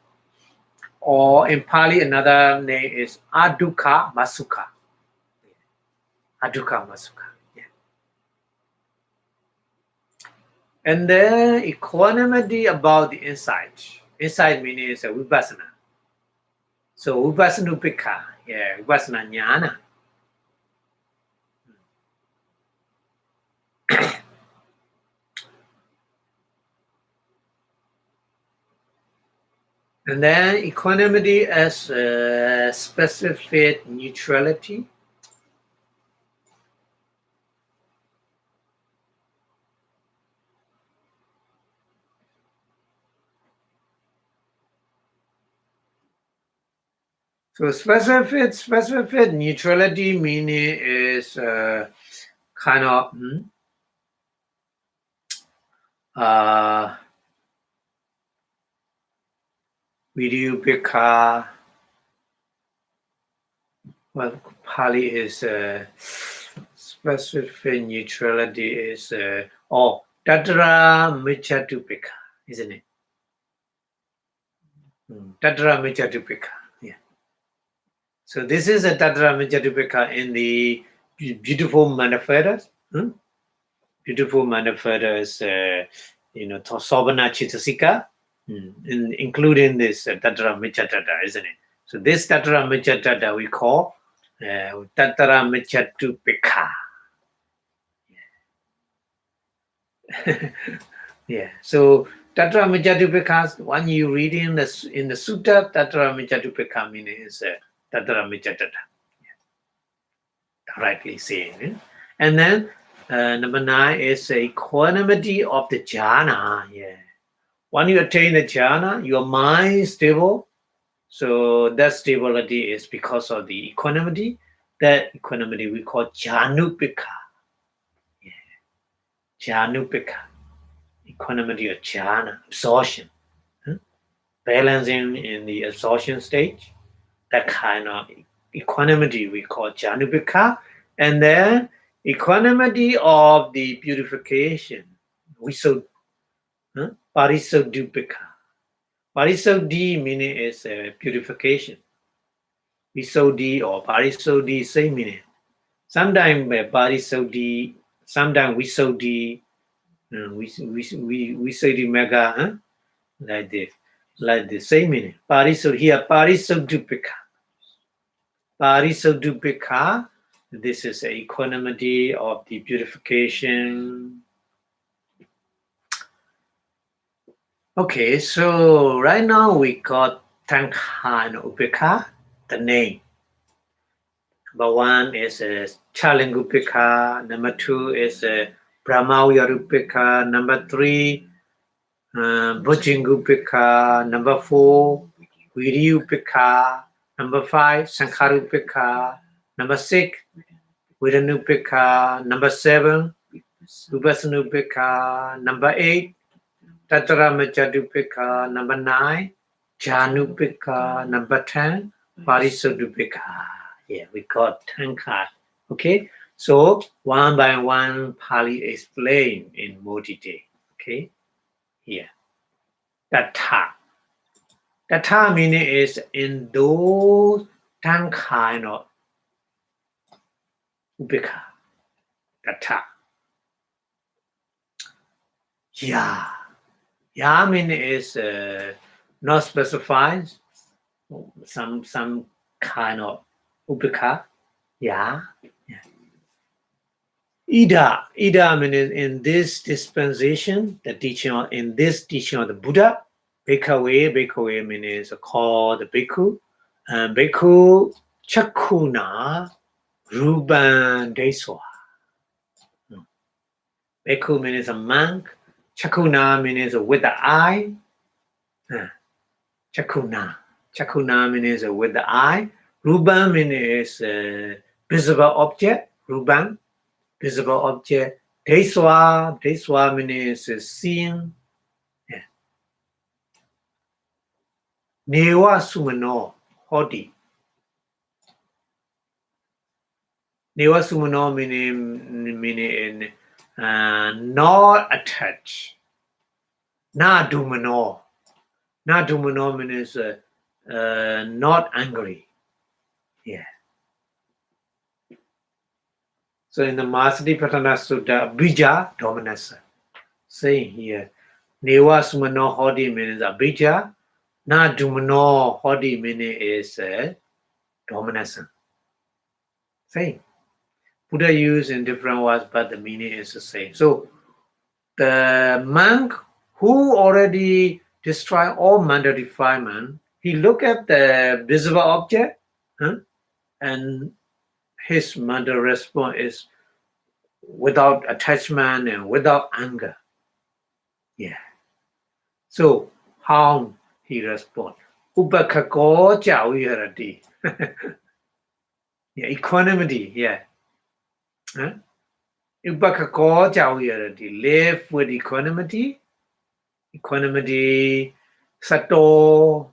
Or in Pali, another name is Adukkha Masuka. Adukkha Masuka. Yeah. And then equanimity about the insight. Insight meaning is a Vipassanā. So Vipassanupika, yeah, Vipassana Jnana. And then equanimity as specific neutrality. So specific neutrality meaning is kind of Vidyupika. Well, Pali is specific neutrality is Tatra Michatupika, isn't it? Tatra Michatupika, yeah. So this is a Tatra Michatupika in the beautiful manifestors. Beautiful manifestors, Sobana Chitasika, including this Tatra Michatata, isn't it? So this Tatra Michatata we call Tatra Michatupika. Yeah. So Tatra Mijatupika, when you read in the Sutta, Tatra Mijatupika meaning is Tatra Mijatata. Rightly saying. And then number 9 is equanimity of the jhana. Yeah. When you attain the jhana, your mind is stable. So that stability is because of the equanimity. That equanimity we call jhanupika. Yeah. Jhanupika. Equanimity of jhana, absorption. Balancing in the absorption stage. That kind of equanimity we call jhanupika. And then equanimity of the purification. We so parisodupika. Parisodhi meaning is purification. Visodhi or parisodhi, same meaning. Sometimes parisodhi, sometimes visodhi, we say the mega, like the same meaning. Parisodhi, here parisodupika. Parisodupika, this is equanimity of the purification. Okay, so right now we got Tankha and Upeka, the name. Number 1 is Chalingupeka, number 2 is Brahmauyarupeka, number 3 Bhujingupeka, number 4 Viriyupeka, number 5 Sankharupeka, number 6 Vidanupeka, number 7 Vipassanā, number 8 Tataramajadupika, number 9 Janupika, number 10 Parisodupika. Yeah, we got 10 cards. Okay, so one by one Pali explain in more detail. Okay, here. Tata. Tata meaning is in those 10 kind of upika. Tata. Yeah. Ya meaning is not specified. Some kind of upika. Yeah. Ida means in this dispensation, the teaching in this teaching of the Buddha, Bhikkhave means called the Bhikkhu, and Bhikkhu Chakuna Ruban Deswa. Bhikkhu means a monk, Chakuna means with the eye, Chakuna means with the eye, Ruban means visible object, Ruban. Visible object. Deswa means seeing. Yeah. Newa sumano hodi. Newa sumano meaning not attached. Na dumano. Na dumano means not angry. Yeah. So in the Masatipatthana Sutta, Bija dominance. Saying here, Newa sumano hodi means abija. Na dumano hodi meaning is dominance. Same. Buddha used in different words, but the meaning is the same. So the monk who already destroyed all mental defilement, he look at the visible object, and his mental response is without attachment and without anger. Yeah. So how he respond? Upakako jawirati. Yeah, equanimity. Yeah. Upakako jawirati. Live with equanimity. Equanimity, sato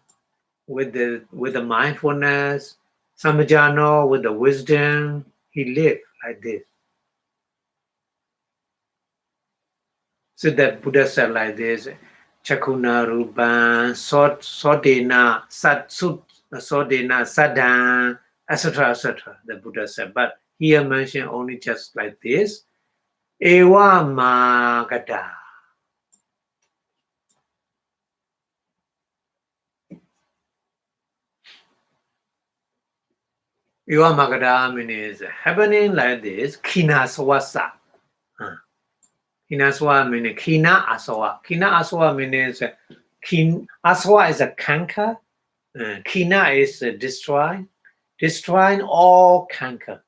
with the mindfulness, samajano with the wisdom. He lived like this. So that Buddha said like this, Chakuna Rupan, Sodena, Sodena, Sadan, etc., etc. The Buddha said. But here mentioned only just like this. Ewa Magada. Ewa Magada means happening like this, Kina Swasa. Khina aswa means khina aswa. Khina aswa means aswa is a canker. Khina is destroying all canker.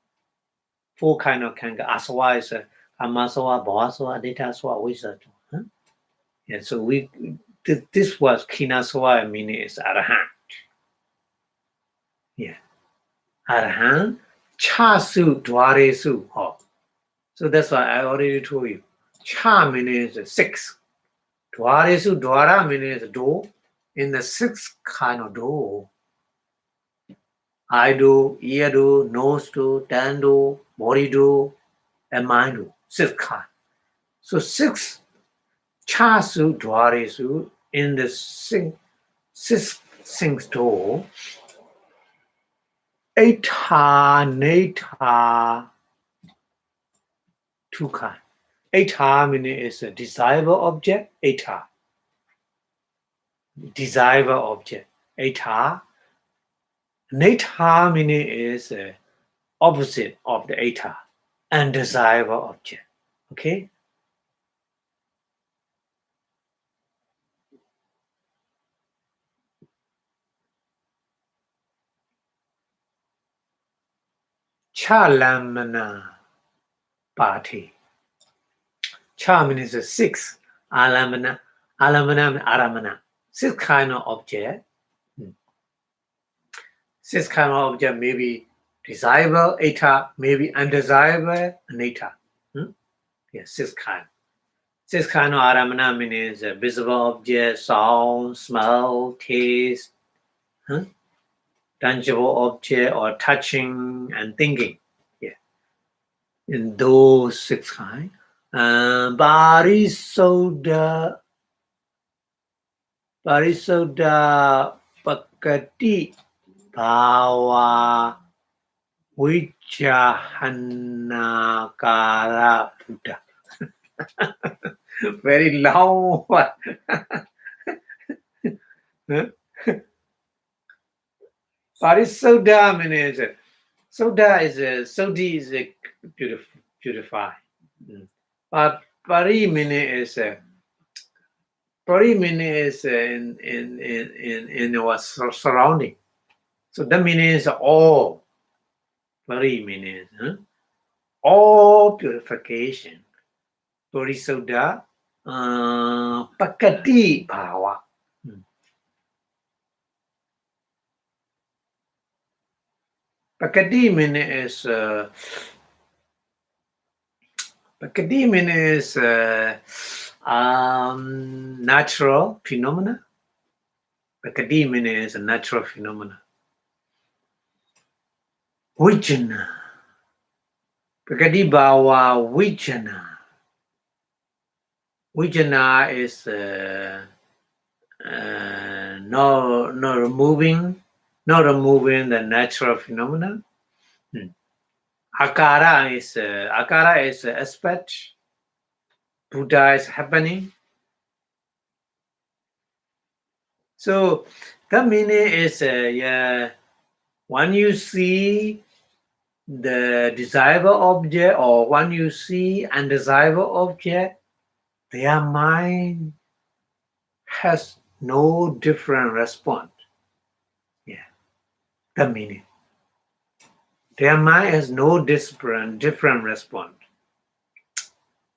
4 kind of canker. Aswa is kamaswa, bhavaswa, adittaswa, wisdom. Yeah, so this was Kinaswa meaning is Arahant. Yeah. Arahant, Chasu, Dwaresu. Oh. So that's why I already told you. Cha means 6. Dwaresu, Dwara means door. In the 6th kind of door. Eye door, ear door, nose door, tongue door, body door, and mind door. 6th kind. So 6 Chasu, Dwaresu in the 6th door. Eta, neta, two kind. Eta meaning is a desirable object. Eta, desirable object. Eta. Neta meaning is opposite of the eta, undesirable object. Okay. Chalamana party. Cha means 6. Alamana, aramana. 6 kind of object. 6 kind of object may be desirable, eta, may be undesirable, eta. Yeah, 6 kind. 6 kind of aramana means visible object, sound, smell, taste, tangible object, or touching and thinking. Yeah, in those 6 kind. Parisoda pakati bhava vijahanakara Buddha. Very long one. Parisoda means soda is sodi is purify. But pari meaning is in our surrounding. So that means all. Pari means all purification. Parisoda pakati bhava. Pakati means natural phenomena. Pakati means a natural phenomena. Vijana. Pakati bhava vijana. Vijana is not removing the natural phenomena. Akara is aspect. Buddha is happening. So the meaning is when you see the desirable object or when you see undesirable object, their mind has no different response. Yeah, the meaning. Their mind has no different response.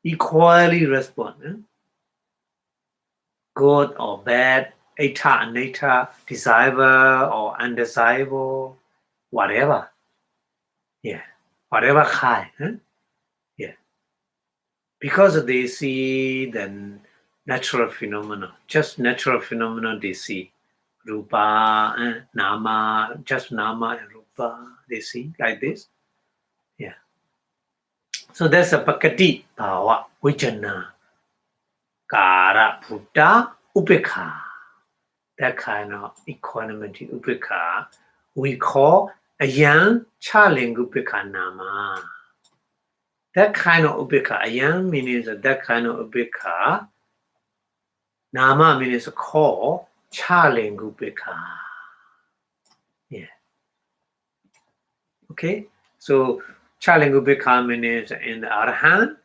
Equally respond. Good or bad, eta, aneta, desirable or undesirable, whatever. Yeah, whatever kind. Yeah, because they see the natural phenomena, just natural phenomena they see. Rupa, nama, just nama and rupa, they see like this. Yeah. So that's a pakati bhava, vijana, kara, Buddha, upekha. That kind of equanimity, upekha, we call a young chaling upekha nama. That kind of upekha, a young means that kind of upekha, nama means call, chaling upekha. Yeah. Okay, so chaling upekha means in the Arahant,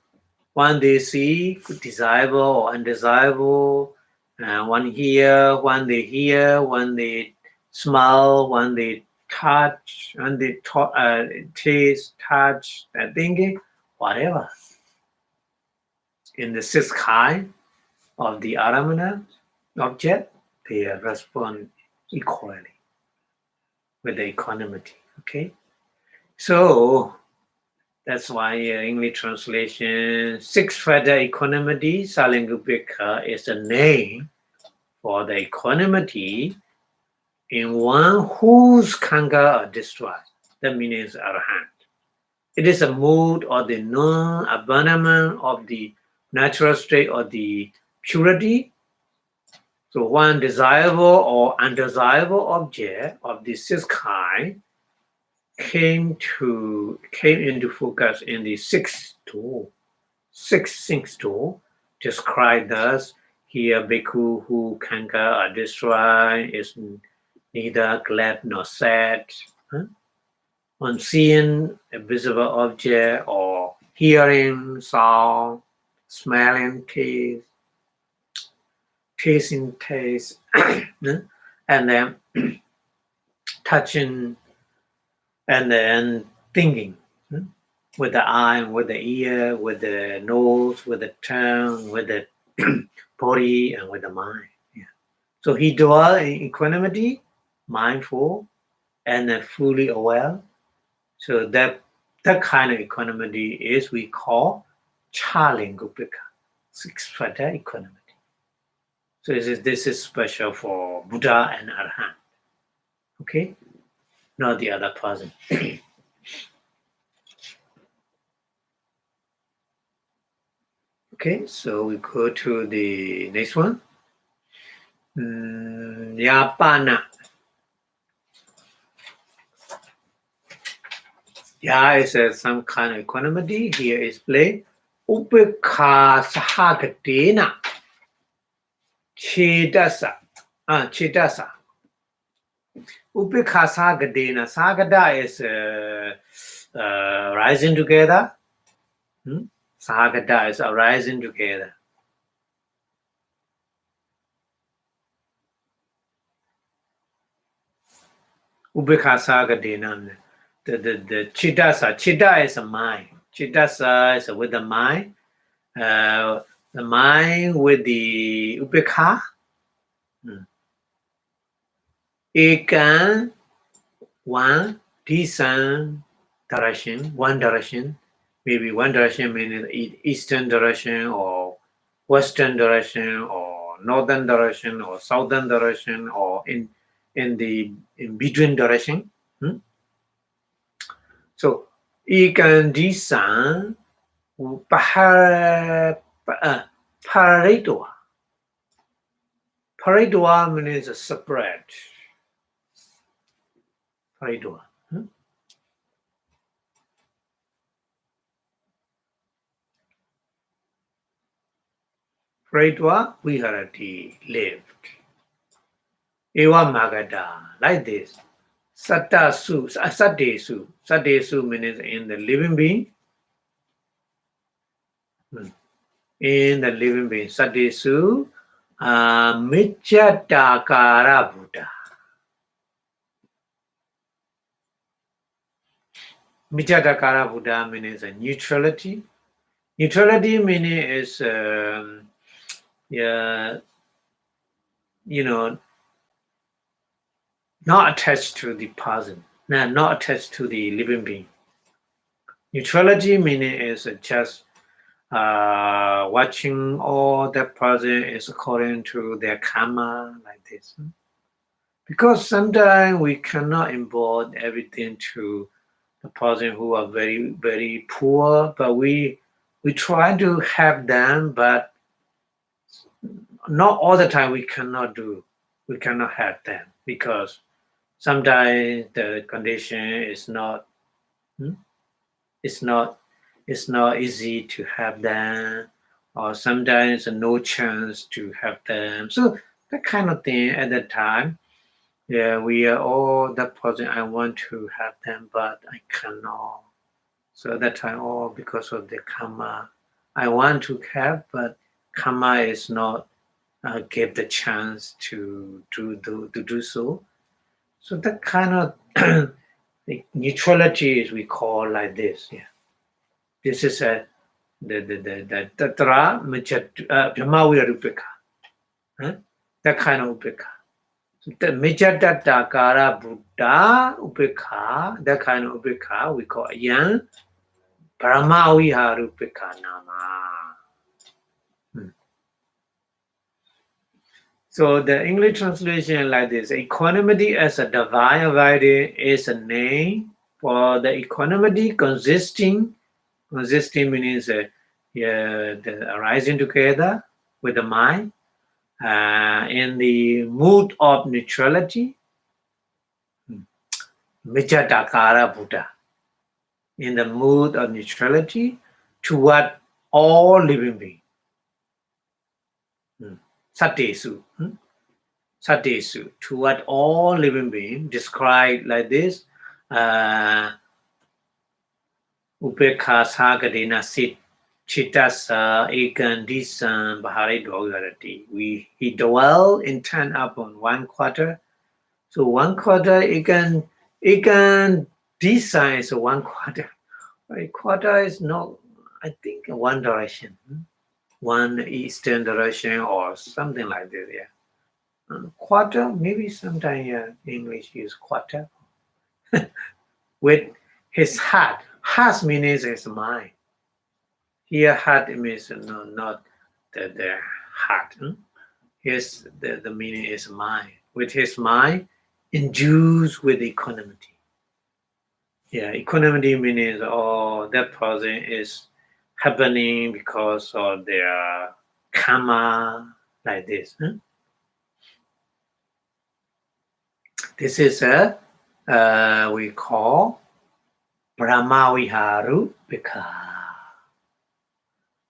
One they see desirable or undesirable, one hear, one they hear, one they smell, one they touch, one they taste, touch, thinking, whatever. In the sixth kind of the aramana object, they respond equally with the equanimity. Okay, so that's why English translation six feather equanimity salingupika is a name for the equanimity in one whose kanga are destroyed. That means arahant. It is a mood or the non-abandonment of the natural state or the purity. So one desirable or undesirable object of the sixth kind came into focus in the sixth door, described thus here bhikkhu who kanga are destroyed is neither glad nor sad. On seeing a visible object or hearing sound, smelling taste, tasting taste, and then touching, and then thinking with the eye, with the ear, with the nose, with the tongue, with the body, and with the mind. Yeah. So he dwells in equanimity, mindful, and then fully aware. So that kind of equanimity is we call Chalingupika, six-feather equanimity. So this is special for Buddha and Arhat. Okay, not the other person. Okay, so we go to the next one. Yapana. Ya is some kind of equanimity. Here is play. Upekha sahagatena. Chedasa. Chedasa. Upekha sahagatena. Sagata is rising together. Sahagata is arising together. Ubekha sagadena. The chidasa. Chida is a mind. Chidasa is with the mind. The mind with the ubekha. Ekan, one, decent direction, one direction. Maybe one direction meaning eastern direction or western direction or northern direction or southern direction or in between direction. So ikan paradwa. Paradwa means separate. Paradwa. Paradwa viharati lived. Eva magada like this. Sattasu, Sattesu. Sattesu means in the living being. In the living being. Sattesu, Michatakara Buddha. Michatakara Buddha means a neutrality. Neutrality meaning is, not attached to the person, not attached to the living being. Neutrality meaning is just watching all that person is according to their karma, like this. Because sometimes we cannot import everything to the person who are very, very poor, but we try to help them, but not all the time we cannot help them because sometimes the condition is not it's not easy to help them, or sometimes no chance to help them. So that kind of thing at that time, we are all that person. I want to help them, but I cannot. So at that time, because of the karma, I want to have, but karma is not give the chance to do so. So that kind of neutrality is we call like this. Yeah, this is a the tatra Brahmavira upekha. That kind of upekha. So the Mijatata Kara Buddha upekha. That kind of upekha we call yan Brahmaviha upekha nama. So the English translation like this: equanimity as a divine abiding is a name for the equanimity consisting means the arising together with the mind in the mood of neutrality, Mijatakara Buddha, in the mood of neutrality toward all living beings. Sattesu. Sattesu, toward all living beings, described like this. Upekha sagadena sit chitasa ekandisan bahari dogarati. He dwell intent upon 1/4. So 1/4 ekan design is 1/4. A quarter is not, I think, one direction, one eastern direction or something like this. Yeah. Quarter, maybe sometimes English use quarter. With his heart. Heart means his mind. Here heart means not the heart. Here's the meaning is mind. With his mind induced with equanimity. Yeah, equanimity means that person is happening because of their karma like this. This is we call Brahmaviharu Pika.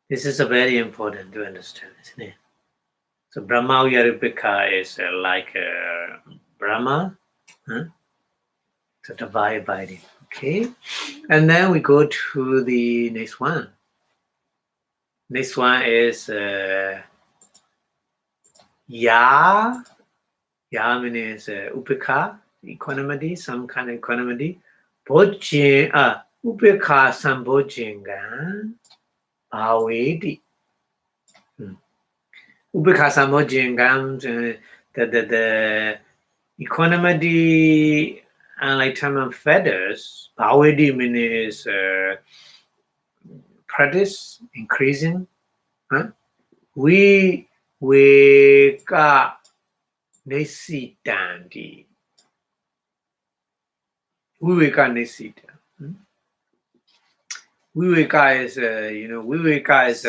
This is a very important to understand, isn't it? So Brahmaviharu Pika is like Brahma, so divine abiding. Okay, and then we go to the next one. Next one is Ya. Ya means upekha, equanimity, some kind of equanimity. Bojin, upekha sambojingan bhavedi. Upekha sambojingan, the equanimity, like term of feathers, bhavedi means practice, increasing. We ka Nesitandi. Viveka Nesita. Viveka is Viveka is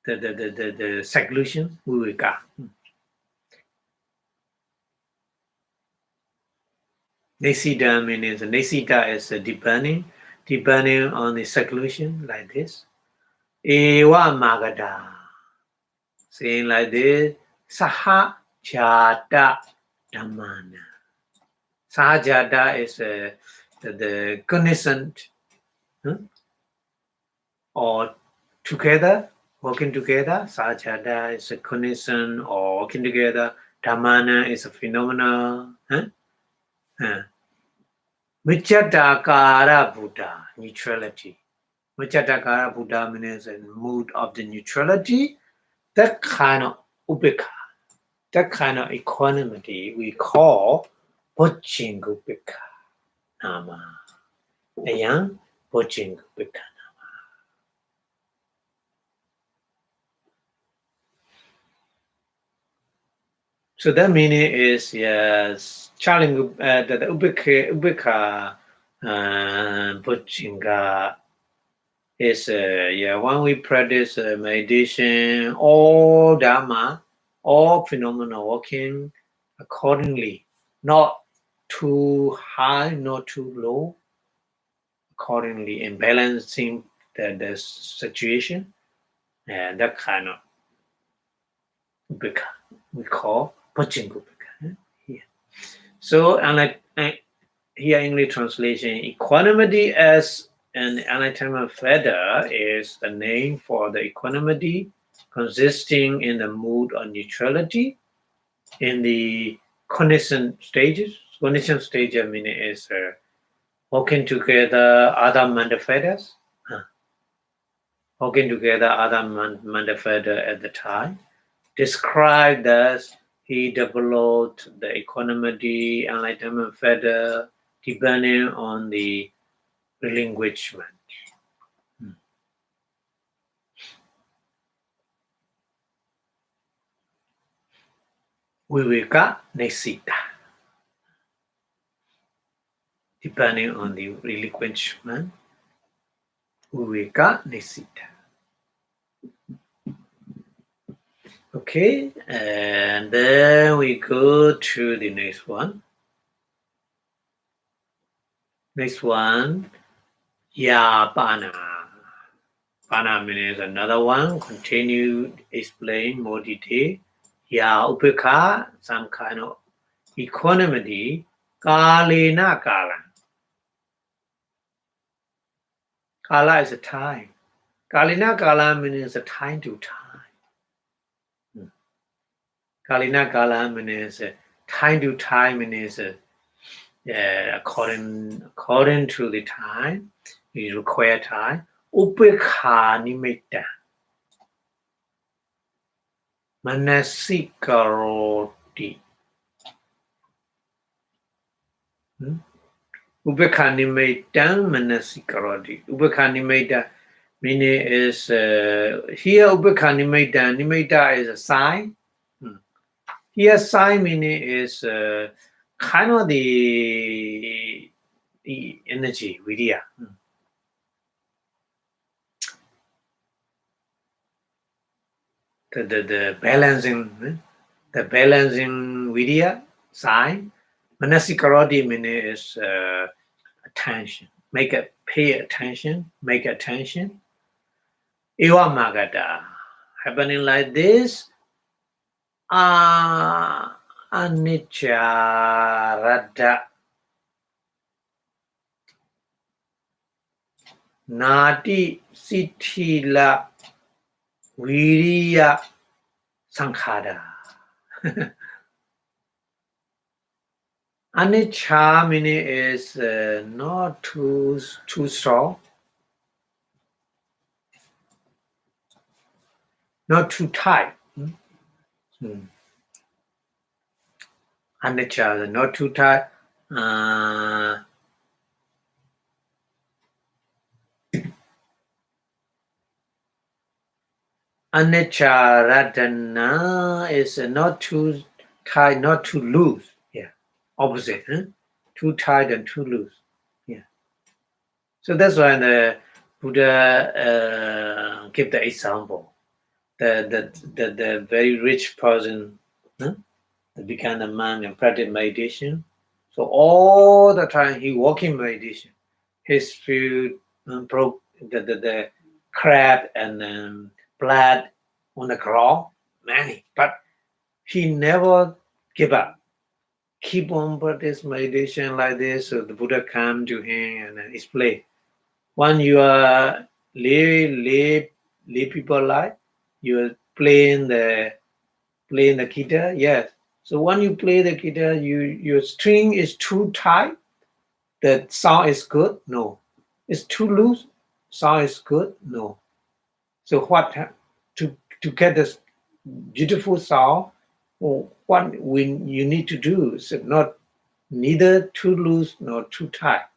the seclusion. Viveka. Nesita means Nesita is depending on the seclusion like this. Ewa Magada. Saying like this, Saha Jata Dhammana. Sahajata is the cognisant or together, working together. Sahajata is a cognisant or working together. Dhammana is a phenomena. Michatakara Buddha, neutrality. Michatakara Buddha means a mood of the neutrality. That kind of upekha, that kind of equanimity we call Bojjingupekha Nama. Ayan Bojjingupekha Nama. So that meaning is yes, challenge the upekha Bojjinga is when we practice meditation, all dharma, all phenomena working accordingly, not too high, not too low, accordingly in balancing the situation, and that kind of upekha we call Bojjingupekha here. So, unlike here English translation, equanimity as and Abhidhamma feather is the name for the equanimity consisting in the mood of neutrality in the cognition stages. Cognition stage, I mean, is walking together other mental feathers. Walking together other mental feather at the time. Described as he developed the equanimity, enlightenment feather, depending on the relinquishment. Viveka Nesita, depending on the relinquishment. Viveka Nesita. Okay, and then we go to the next one. Next one, Yapana. Pana means another one. Continue explain more detail. Ya upeka, some kind of equanimity. Kalena kala. Kala is a time. Kalena kala means a time to time. Kalena kala means time to time means according to the time, you require time. Upekha nimitta. Manasikaroti. Upekha nimitta manasikaroti. Upekha nimitta meaning is here upekha nimitta. Nimitta is a sign. Here sign meaning is kind of the energy, vidya. The balancing vidya sign. Manasikaroti meaning is attention. Pay attention. Make attention. Eva Magada. Happening like this. Anicca Radha. Nati Sitila Viriya Sankhara. Anicca meaning is not too strong, not too tight. Anicca, not too tight. Anicca Radhana is not too tight, not too loose. Yeah, opposite. Too tight and too loose. Yeah. So that's why the Buddha give the example. The very rich person that became a monk and practice meditation. So all the time he walking meditation. His food broke the crab and blood on the ground, many, but he never give up. Keep on practice meditation like this. So the Buddha come to him and explain. When you are lay people like you are playing the guitar, yes. So when you play the guitar, your string is too tight, the sound is good. No, it's too loose, sound is good. No. So what to get this beautiful sound? What you need to do is not neither too loose nor too tight.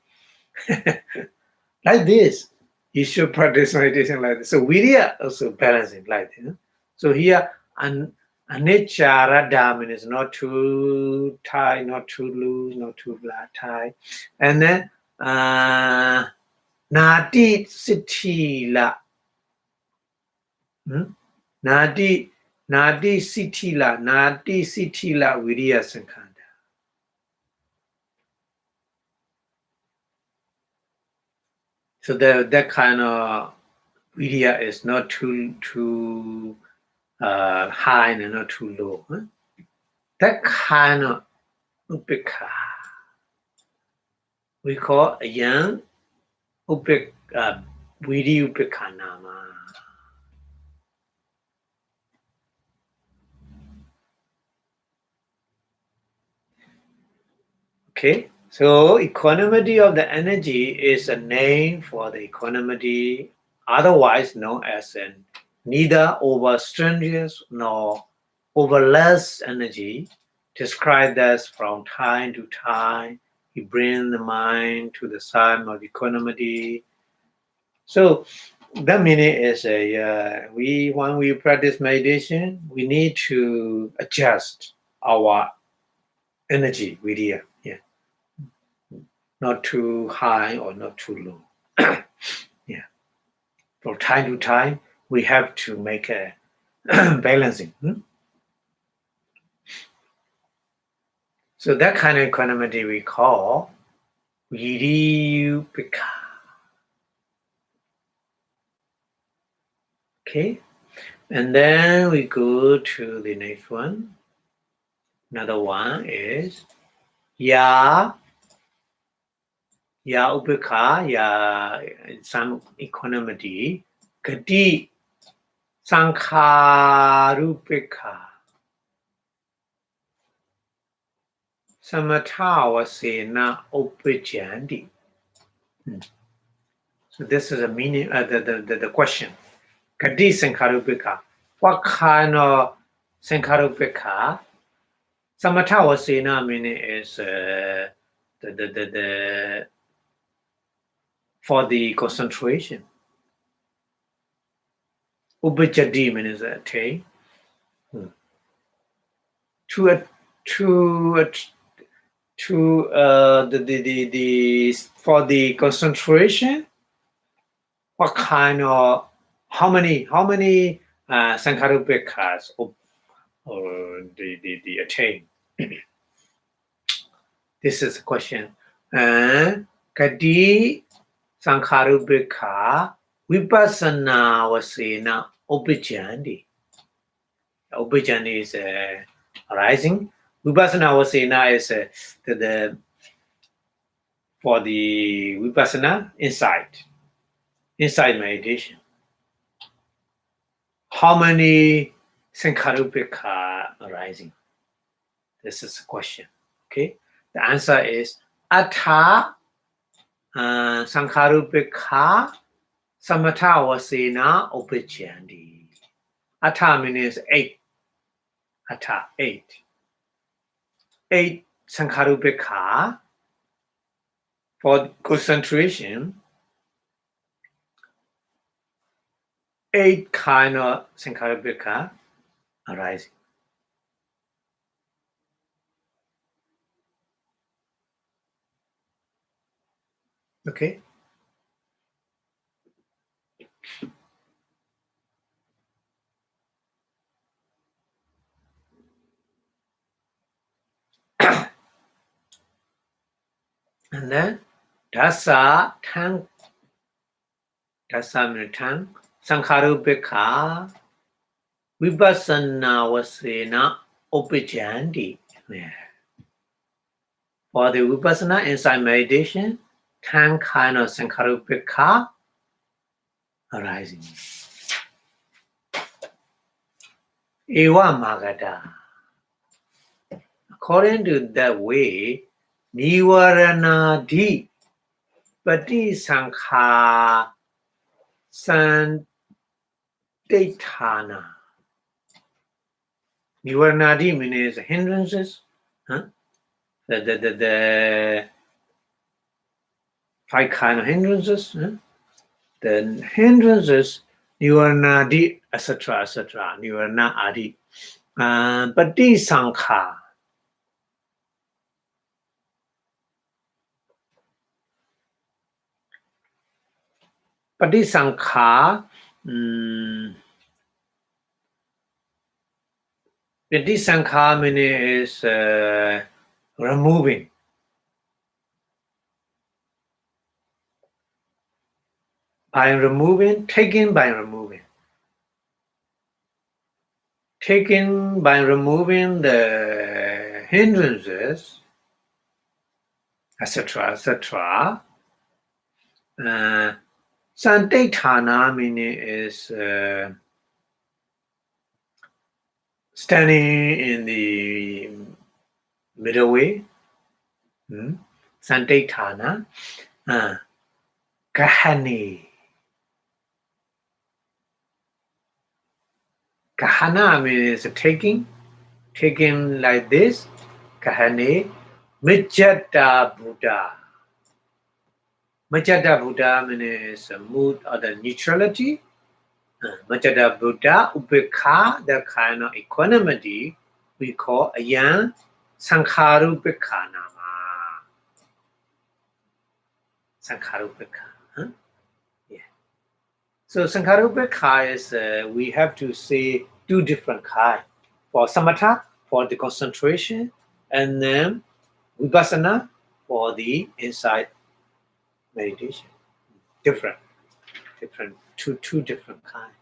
Like this, you should practice meditation like this. So virya also balancing like this. So here anicca radha means not too tight, not too loose, not too tight, and then nati sitila. Nati sitila virya sankhanda. So that kind of virya is not too high and not too low. That kind of upekha we call a young Vidi Vipassanā. Okay, so equanimity of the energy is a name for the equanimity, otherwise known as neither over strenuous nor over less energy, described as from time to time, you bring the mind to the side of equanimity. So that meaning is when we practice meditation, we need to adjust our energy with here. Yeah. Not too high or not too low. Yeah. From time to time, we have to make a balancing. So that kind of equanimity we call Vipassanā. Okay. And then we go to the next one. Another one is Ya Upekha, Ya some equanimity, Gati Sankharupekha. Samatavasena Upajandi. So this is a meaning, the question. Gati Sankharupekha. What kind of Sankharupekha? Samatavasena meaning is the for the concentration. Upajadi means attain. The for the concentration, what kind of how many Sankharupekas or the attain? This is the question. Kadi Sankharupeka Vipassanā Vasena Upajandi. Upajandi is arising. Vipassanā Vasena is the for the Vipassana inside meditation. How many Sankharupeka arising? This is the question. Okay. The answer is Atha Sankharupeka Samatavasena Upajandi. Atha means 8. Atha 8. 8 Sankharupeka for concentration. 8 kind of Sankharupeka arising. Okay. And then Dasa Tang. Dasa means Tang. Sankharupeka Vipassanā Vasena Upajandi. For the Vipassana inside meditation, 10 kind of Sankharupeka arising. Eva Magada. According to that way, Nivaranadi Pati Sankha Santatana. Nivaranadi means hindrances. The 5 kind of hindrances. The hindrances, Nivaranadi, etc., Nivarana Adi. Pati Sankha. Pati Sankha. Pati Sankha means is removing. By removing, taking by removing. Taking by removing the hindrances, etc., Santaithana meaning is standing in the middle way. Santaithana. Kahani. Kahana means taking like this. Kahani. Mijata Buddha. Majada Buddha means a mood or the neutrality. Majada Buddha, Upekha, the kind of equanimity we call Ayan Sankharupekha Nama. Sankharupekha. Yeah. So Sankharupekha is, we have to say two different kinds. For Samatha, for the concentration, and then Vipassanā for the insight meditation. Different, two different kinds.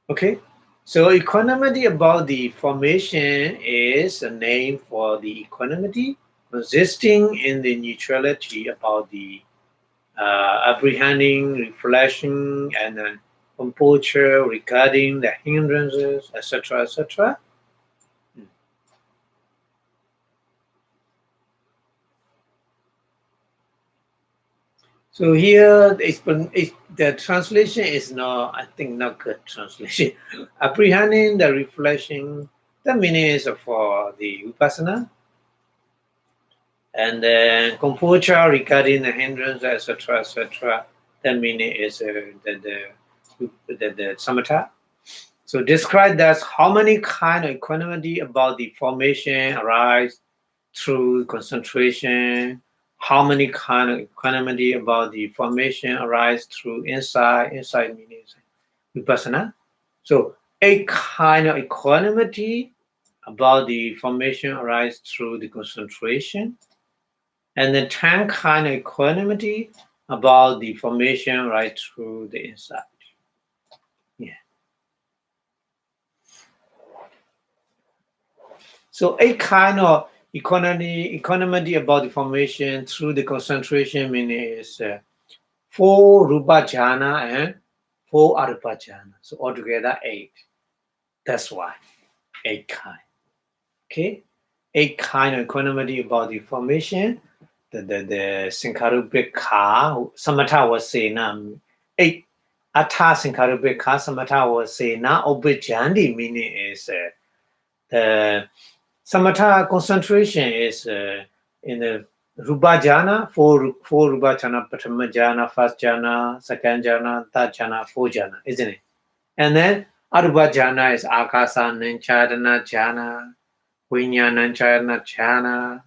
Okay, so equanimity about the formation is a name for the equanimity consisting in the neutrality about the apprehending, reflection, and then composure regarding the hindrances, etc., etc. So here, the translation is not, I think, not good translation. Apprehending the reflection, the meaning is for the Vipassanā, and then composure regarding the hindrance, etc., etc. The meaning is the Samatha. So describe that how many kind of equanimity about the formation arise through concentration. How many kind of equanimity about the formation arise through insight meaning Vipassanā. So 8 kind of equanimity about the formation arise through the concentration, and then 10 kind of equanimity about the formation arise through the insight. Yeah. So 8 kind of equanimity about the formation through the concentration meaning is 4 rupa jhana and 4 arupa jhana. So altogether 8. That's why 8 kind. Okay, 8 kind of equanimity about the formation. The Sankharupekha, Samatha was saying 8 Atha Sankharupekha, Samatha was saying Obijandi meaning is the Samatha concentration is in the Rupa Jhana, 4 Rupa Jhana, Pratama Jhana, first Jhana, second Jhana, third Jhana, 4 Jhana, isn't it? And then Arupa Jhana is Akasa Nanchadana Jhana, Vinyana Chayana Jhana,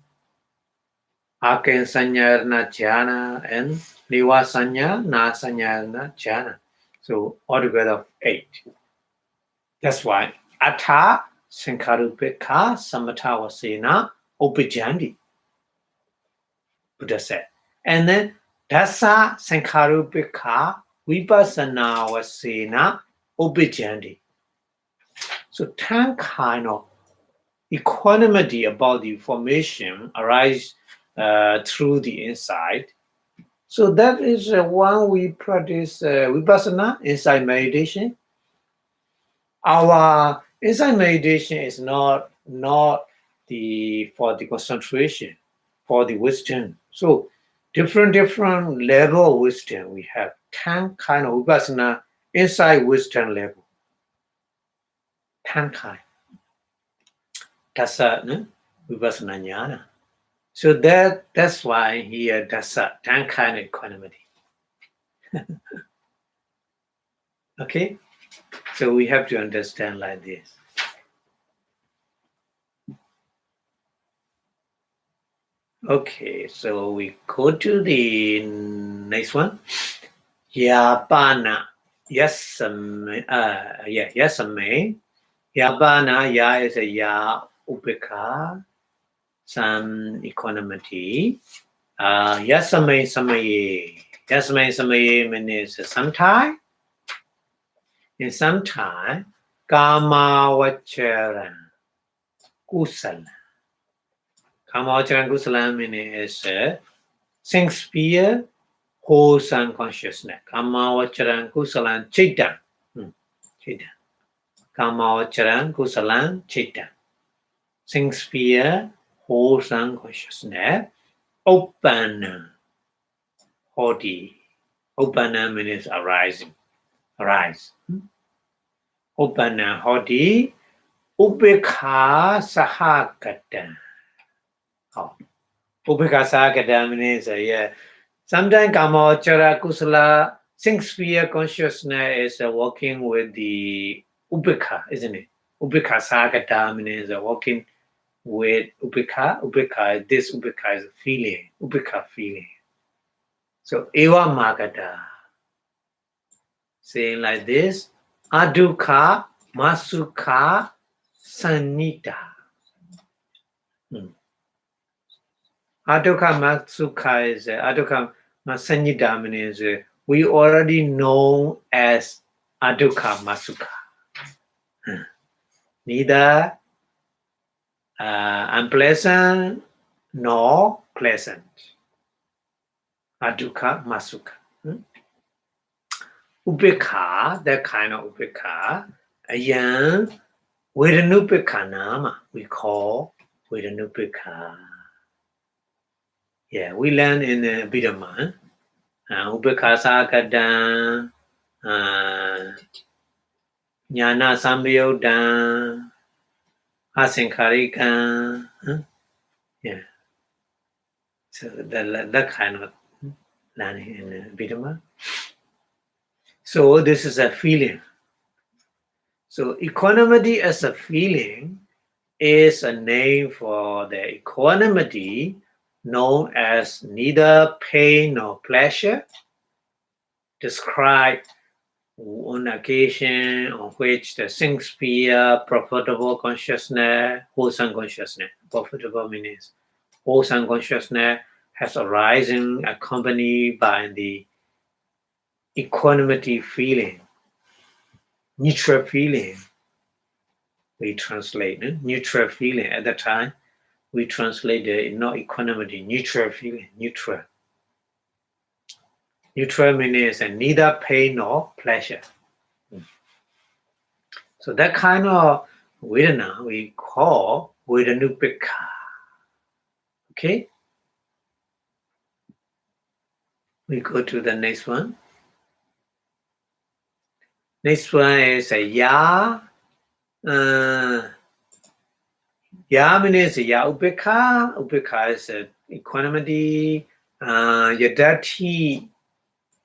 Aken Sanyarna Jhana, and Niva Sanya Na Sanyarna Jhana. So altogether 8. That's why Atha Sankharupekha Samatha Vasena Upijandi, Buddha said. And then Dasa Sankharupekha Vipassanā Vasena Upijandi. So 10 kind of equanimity about the formation arise through the insight. So that is one we practice Vipassanā, insight meditation. Our insight meditation is not the for the concentration, for the wisdom. So different level of wisdom. We have 10 kind of Vipassanā insight wisdom level. 10 kind. Dasa Vipassanā jnana. So that's why here Dasa 10 kind of equanimity. Okay, so we have to understand like this. Okay, so we go to the next one. Yapana. Yasame. Yasame. Yapana. Ya is a ya upekha. Some equanimity. Yasame samaye. Yasame samaye means sometime. In some time, kama vacharan kusala. Kama vacharan kusala means Sixth sphere, wholesome consciousness. Kamavacharan kusalan chitta. Chitta. Kamavacharan kusalan chitta. Sixth sphere, wholesome consciousness. Open. Hoti. Open means arising. Arise. Open hoti. Ubekha sahakata. Oh. Ubekha sahakata means sometimes Kamachara Kusala sixth sphere consciousness is working with the Ubekha, isn't it? Ubekha sahakata means working with Ubekha. Ubekha, this Ubekha is a feeling. Ubekha feeling. So Eva Magata. Saying like this, Adukha Masukha Sanita. Adukha Masukha is Adukha Masanita means we already know as Adukha Masukha. Neither unpleasant nor pleasant. Adukha Masukha. Upekha, that kind of upekha, ayan, Vedanupekha nama, we call Vedanupekha. Yeah, we learn in Abhidhamma, Upekha Sakadam, Jnana Samyodam, Asankarikam. Yeah, so that kind of learning in Abhidhamma. So this is a feeling. So equanimity as a feeling is a name for the equanimity known as neither pain nor pleasure, described on occasion on which the sixth sphere, profitable consciousness, wholesome consciousness, profitable means wholesome consciousness has arisen accompanied by the equanimity feeling, neutral feeling. We translate neutral feeling at the time. We translate the not equanimity, neutral feeling, neutral. Neutral means neither pain nor pleasure. So that kind of Vedana we call Vedanupekha. Okay? We go to the next one. Next one is a Ya. Ya means Ya Upekha. Upekha is equanimity. Yadati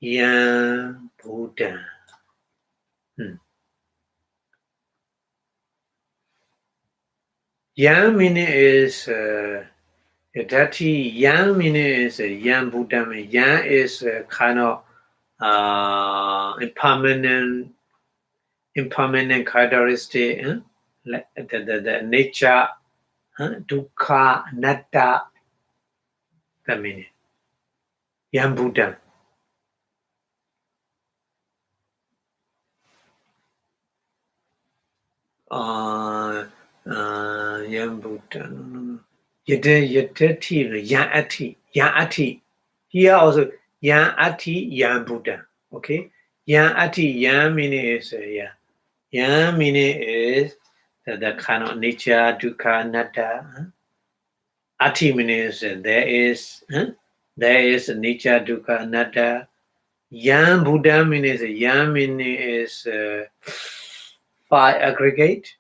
Yan Buddha. Yang meaning is Yadati. Yang meaning is Yang Buddha. Yang is kind of impermanent characteristic, the nature, dukkha, anatta. That meaning. Yang Buddha. Yang Buddha. Yadati, Yang Ati. Here also Yang Ati, Yang Buddha. Okay? Yang Ati, Yang meaning is Yang meaning is the kind of nature, dukkha, anatta. Ati means there is nature, dukkha, anatta. Yang Buddha means Yang meaning is five aggregate.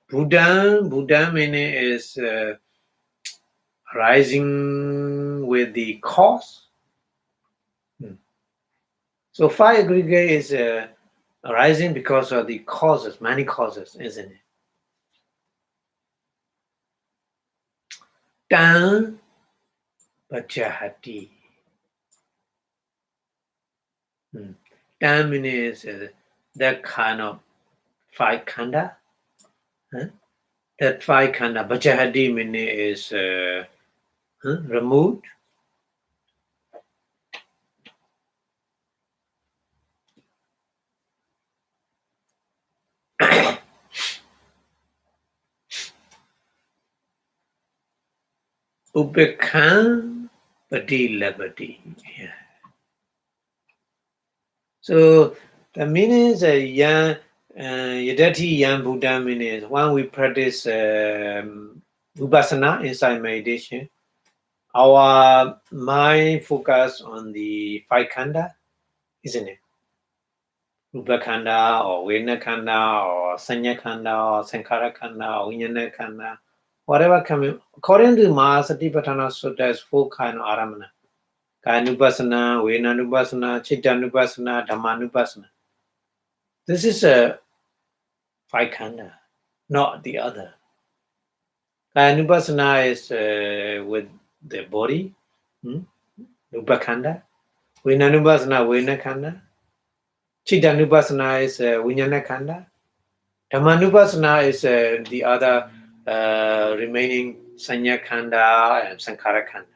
Buddha meaning is arising with the cause. So five aggregate is arising because of the causes, many causes, isn't it? Tan Pachahati. Tan means that kind of five khanda. That five khanda, Pachahati meaning is removed. Upekha Pati Labati. Yeah. So the meaning is Yadati Yan Buddha means when we practice Vipassanā inside meditation, our mind focus on the five khanda, isn't it? Rupa khanda or Vedana khanda or Sanya khanda or Sankhara khanda or Vijnana khanda, whatever coming. According to Mahasatipatthana Sutta, there's four kind of aramana. Kayanupassana, Vedananupassana, Chittanupassana, Dhammanupassana. This is a five khanda, not the other. Kayanupassana is with the body, Rupa khanda. Vedananupassana, Vedana khanda. Chittanupassana is Vijnana khanda. Dhammanupassana is the other remaining Sanya khanda and Sankhara khanda.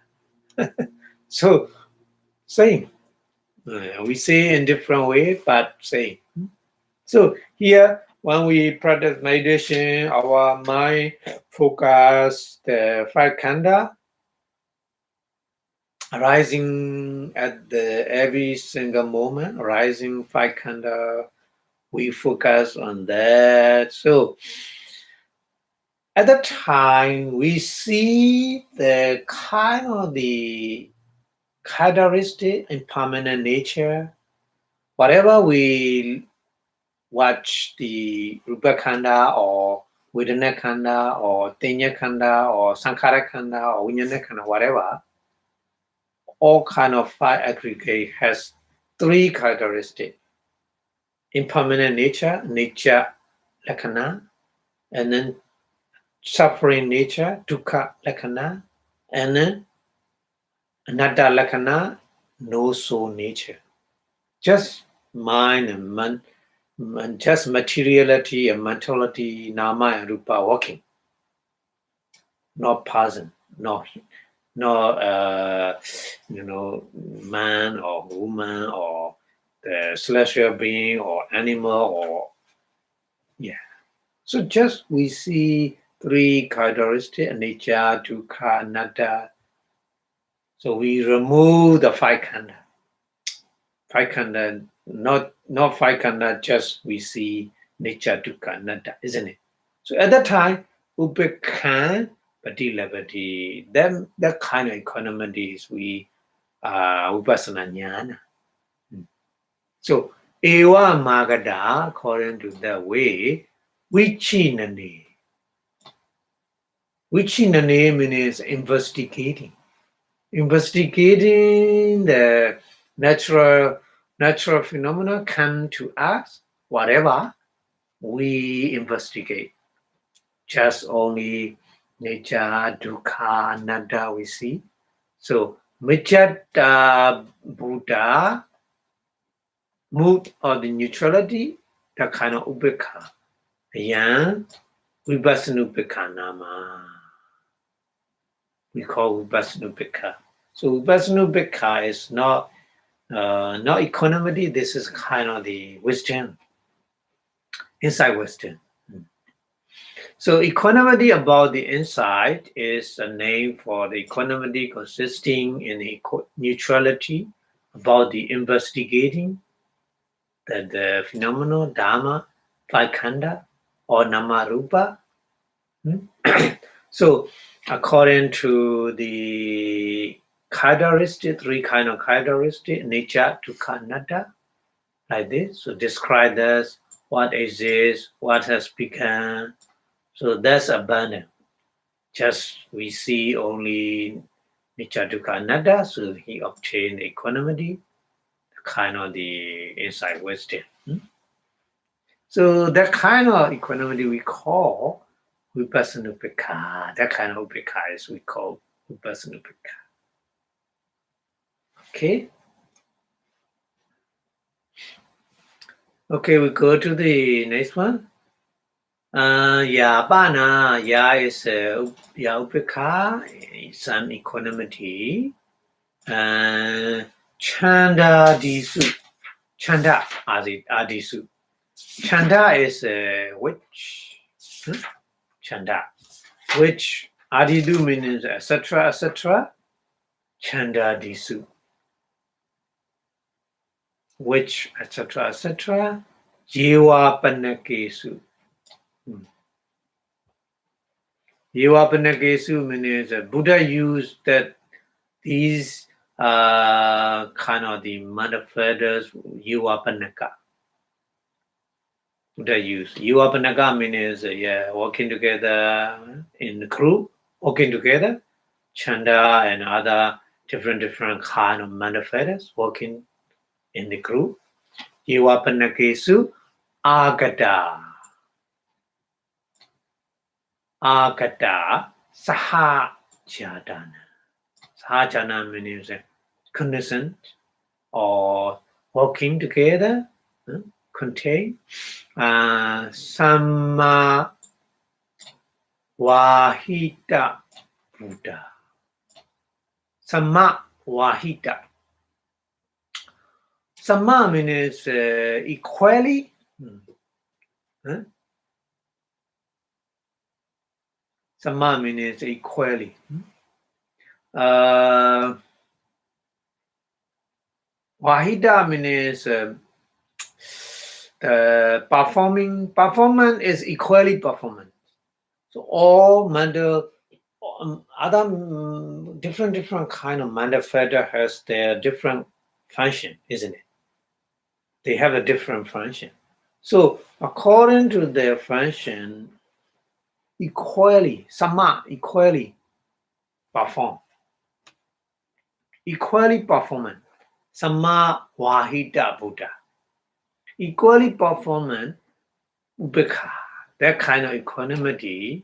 So, same. We say in different way, but same. So here, when we practice meditation, our mind focus the five khanda arising at every single moment, arising five khanda. We focus on that. So at that time, we see the kind of the characteristic impermanent nature. Whatever we watch the Rupa khanda or Vedana khanda or Tenya khanda or Sankhara khanda or Vijnana khanda, whatever, all kind of five aggregate has three characteristics. Impermanent nature, nature lakkhana, and then suffering nature, dukkha lakkhana, and then anatta lakkhana, no soul nature. Just mind and just materiality and mentality, nama and rupa walking. Not person, not man or woman or the celestial being or animal or So just we see three characteristics, anicca, dukkha, anatta. So we remove the five khanda. Five khanda, not five khanda, just we see anicca, dukkha, anatta, isn't it? So at that time, upekha, pati labati, that kind of equanimity is we Vipassanā jnana. So eva magada, according to that way, vichinane. Vichinane means investigating the natural phenomena come to us, whatever we investigate. Just only nature, dukkha, anatta we see. So Micchata Buddha, mood of the neutrality, the kind of upekha. Ayan, Vipassanā upekha nama. We call Vipassanā upekha. So Vipassanā upekha is not equanimity. This is kind of the wisdom, inside wisdom. So equanimity about the inside is a name for the equanimity consisting in neutrality about the investigating the phenomenon, dhamma, five khanda, or nama rupa. So according to the characteristic, three kind of characteristic, nature, dukkha, anatta, like this. So describe this, what is this, what has become. So that's abundant. Just we see only nature, dukkha, anatta, so he obtained equanimity, kind of the inside wisdom. So that kind of equanimity we call Vipassanā upekha. That kind of upekha is we call Vipassanā upekha. Okay. Okay, we go to the next one. Bana, is upekha, some equanimity. Chanda disu. Chanda adisu. Chanda is which? Chanda. Which adidu means etc. etc. Chanda disu, which, etc., etc. Jiva panakesu. Jiva panakesu means Buddha used that these kind of the manifestors Jiva panaka. Buddha used Jiva panaka means working together in the crew, working together. Chanda and other different kind of manifestors working in the group. Yivapanakesu agata. Agata sahajadana. Sahajana means conditioned or working together, contain. Samma wahita Buddha. Samma wahita. Samma means equally. Samma means equally. Wahida means the performance is equally performance. So all mandal, other different kind of manifestor has their different function, isn't it? They have a different function. So according to their function, equally, sama equally perform. Equally performance. Sama wahida Buddha. Equally performance, ubekha. That kind of equanimity,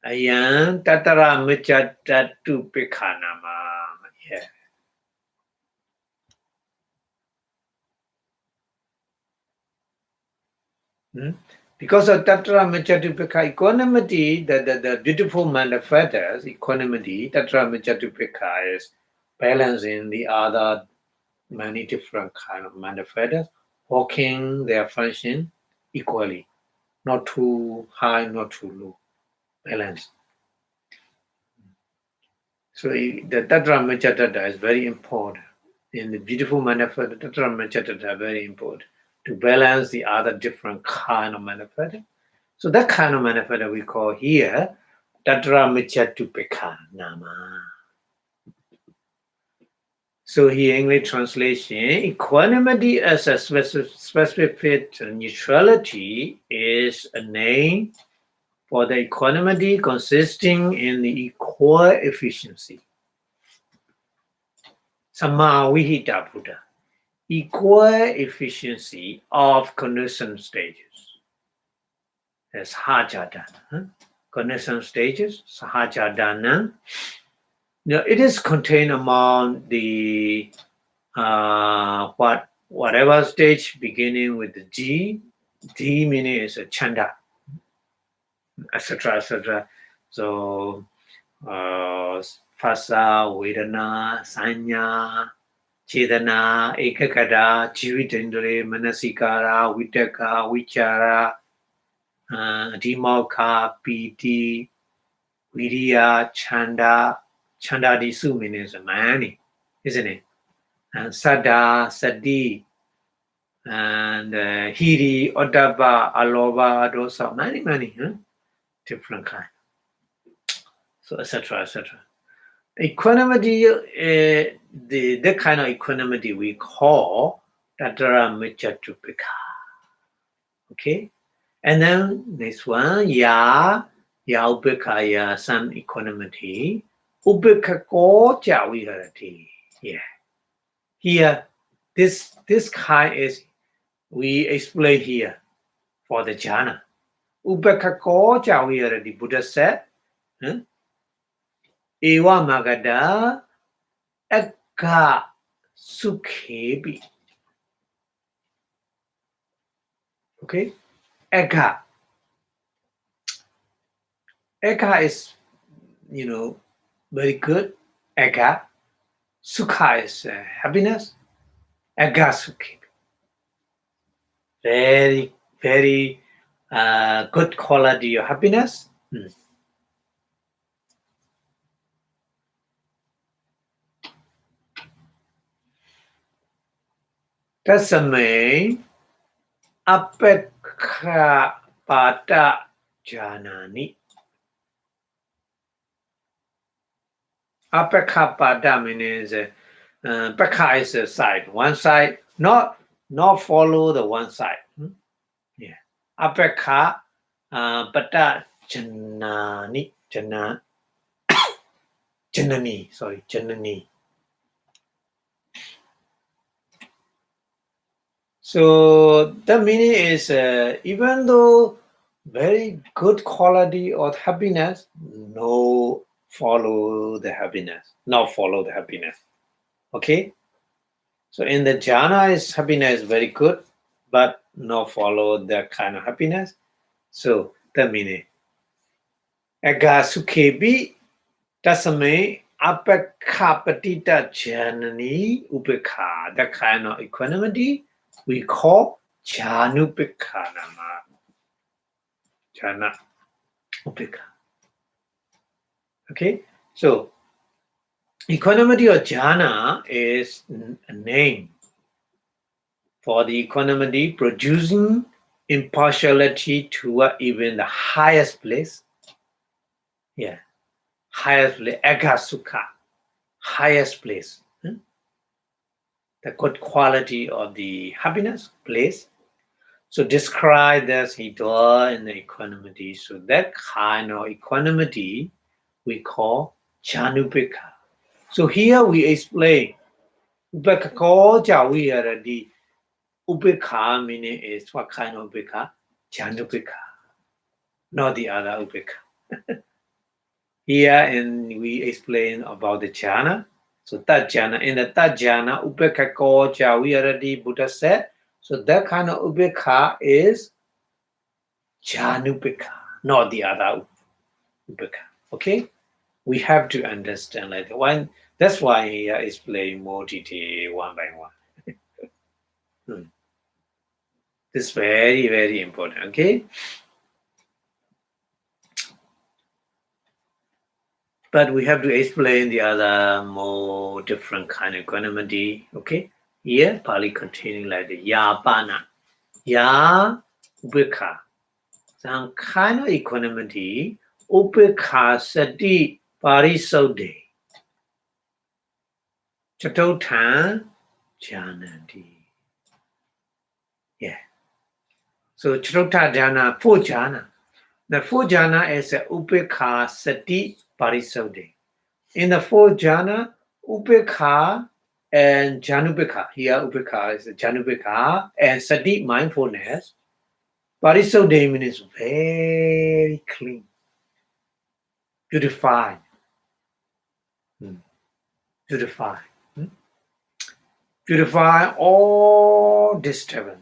ayan tatara michatatu bekhanama. Yeah. Because of Tatra Michatupika equanimity, the beautiful manifestors, equanimity, Tatra Michatupika is balancing the other many different kind of manifestors, working their function equally, not too high, not too low, balance. So the Tatra Michatata is very important. In the beautiful manifest, the Tatra Michatata are very important to balance the other different kind of manifest. So that kind of manifest we call here Tatra Michatupeka Nama. So here English translation, equanimity as a specific neutrality is a name for the equanimity consisting in the equal efficiency. Sama Vihita Buddha. Equal efficiency of conditioned stages. That's Hajadana. Conditioned stages, Sahajadana. Now it is contained among the whatever stage beginning with the G. D meaning is a chanda, etc., etc. So Phasa, Vedana, Sanya, Chetana, Ekakada, Jivitendra, Manasikara, Vitaka, Vichara, Dimokha, Piti, Viriya, Chanda. Chanda disu means mani, isn't it? And Sada, Sadi, and Hiri, Odaba, Aloba, Adosa, many, different kind. So, etc., etc. Equanimity, the kind of equanimity we call Tatara Michatupika. Okay? And then this one, Ya Ubeka, some equanimity. Ubeka ko Javiharati. Yeah. Here, this kind is we explain here for the jhana. Ubeka ko Javiharati. Buddha said, Ewa Magada Eka Sukhebi. Okay? Eka. Eka is, very good. Eka. Sukha is happiness. Eka Sukhebi. Very, very good quality of happiness. Tasame apekhapada janani. Apekhapada means pekha is a side, one side, not follow the one side. Yeah. Apekha pada janani. Janani. So the meaning is even though very good quality of happiness, not follow the happiness. Okay. So in the jhana is happiness very good, but not follow that kind of happiness. So the meaning. Agasukhebi tasame apekapatita janani upekha. That kind of equanimity we call janupekha nama. Jhana upekha. Okay, so equanimity or jhana is a name for the equanimity producing impartiality toward even the highest place. Yeah, highest place, agasukha, highest place. The good quality of the happiness place. So describe as he dwell in the equanimity. So that kind of equanimity we call janupekha. So here we explain upekha ko we already upekha meaning is what kind of upekha? Janupekha, not the other upekha. Here and we explain about the jhana. So that jhana, in the that jhana, upekha ko we already Buddha said. So that kind of upekha is janupekha, not the other upekha. Okay? We have to understand like one. That's why he explain more detail one by one. This is very, very important. Okay, but we have to explain the other more different kind of equanimity. Okay, here Pali continuing like the yapana, ya upekha. Some kind of equanimity, upekha sati parisode. Chatotan janati. Yeah. So Chitota jhana, 4 jhana. The 4 jhana is upekha sati parisode. In the 4 jhana, upekha and janupekha. Here upekha is janupekha and sati mindfulness. Parisode means very clean, purified. Purify all disturbance.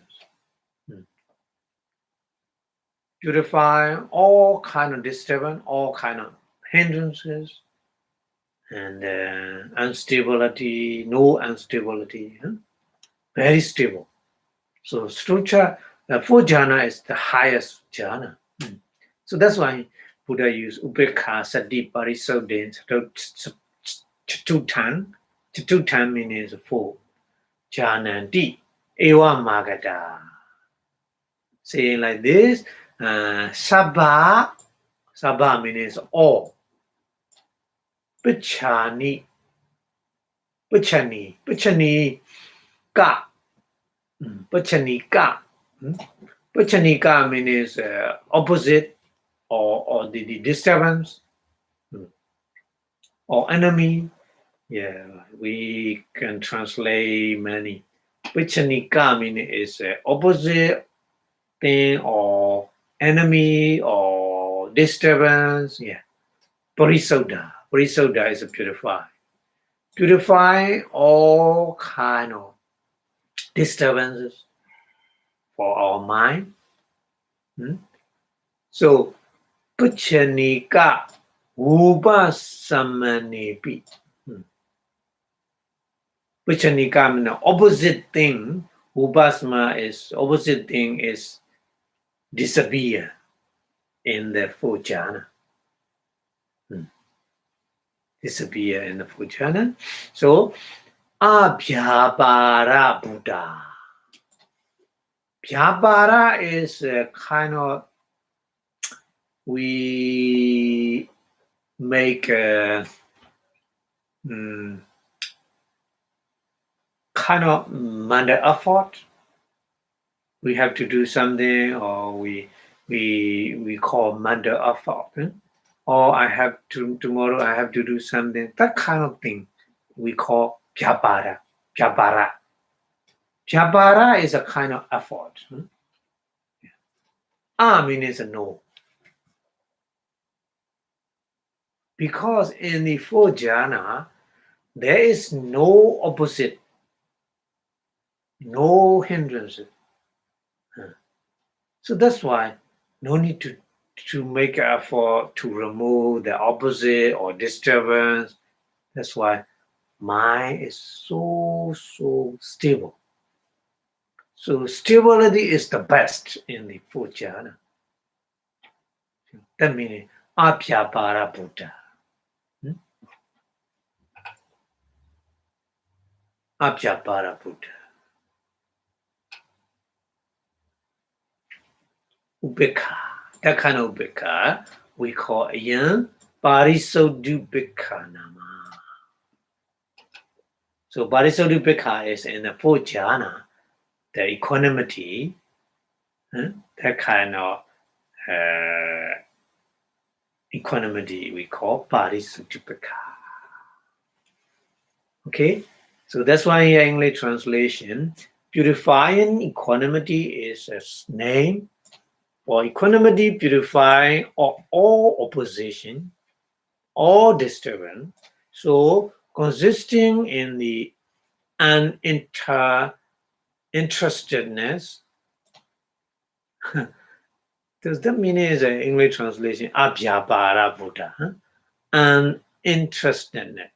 Purify all kind of disturbance, all kind of hindrances, and instability, no instability, very stable. So structure, the 4 jhana is the highest jhana. So that's why Buddha used upekha, sati, parisode, chatutan. Chatutan means 4. Jananti, eva magada. Saying like this, sabha means all. Pichani ka. Pichani ka means opposite or the disturbance or enemy. Yeah, we can translate many. Pichani ka means is opposite thing or enemy or disturbance. Yeah. Parisoda is a purify all kind of disturbances for our mind. So Puchanika Vipassanā. Puchanika means opposite thing. Vipassanā is opposite thing is disappear in the 4 jhana. Disappear in the 4 jhana. So Abhyapara Buddha. Vyapara is a kind of, we make a kind of under effort. We have to do something, or we call under effort. Or I have to tomorrow I have to do something. That kind of thing we call vyapara. Vyapara. Vyapara is a kind of effort. Means no. Because in the four jhana, there is no opposite, no hindrance. So that's why no need to make an effort to remove the opposite or disturbance. That's why mind is so stable. So stability is the best in the four jhana. That means Abhyapara Buddha. Abhyapara Buddha. Ubekha. That kind of ubekha we call Ayan Parisodhubekha Nama. So Parisodhubekha is in the four jhana, the equanimity, that kind of equanimity we call Parisodhubekha. Okay, so that's why in English translation, purifying equanimity is a name. For equanimity, purifying all opposition, all disturbance. So consisting in the uninterestedness. Does that mean is an English translation? Abhyapara Buddha. Uninterestedness.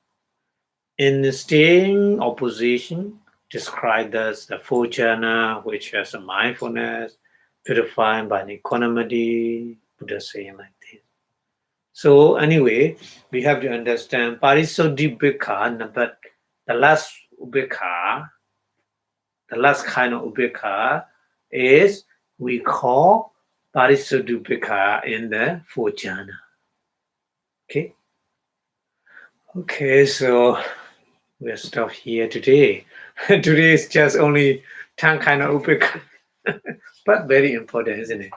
In staying opposition, described as the four jhana, which has a mindfulness, purified by an equanimity, Buddha saying like this. So anyway, we have to understand Parisodhibhikha, but the last ubhikha, the last kind of ubhikha is we call Parisodhibhikha in the four jhana. Okay. Okay, so we'll stop here today. Today is just only 10 kind of ubhikha, but very important, isn't it?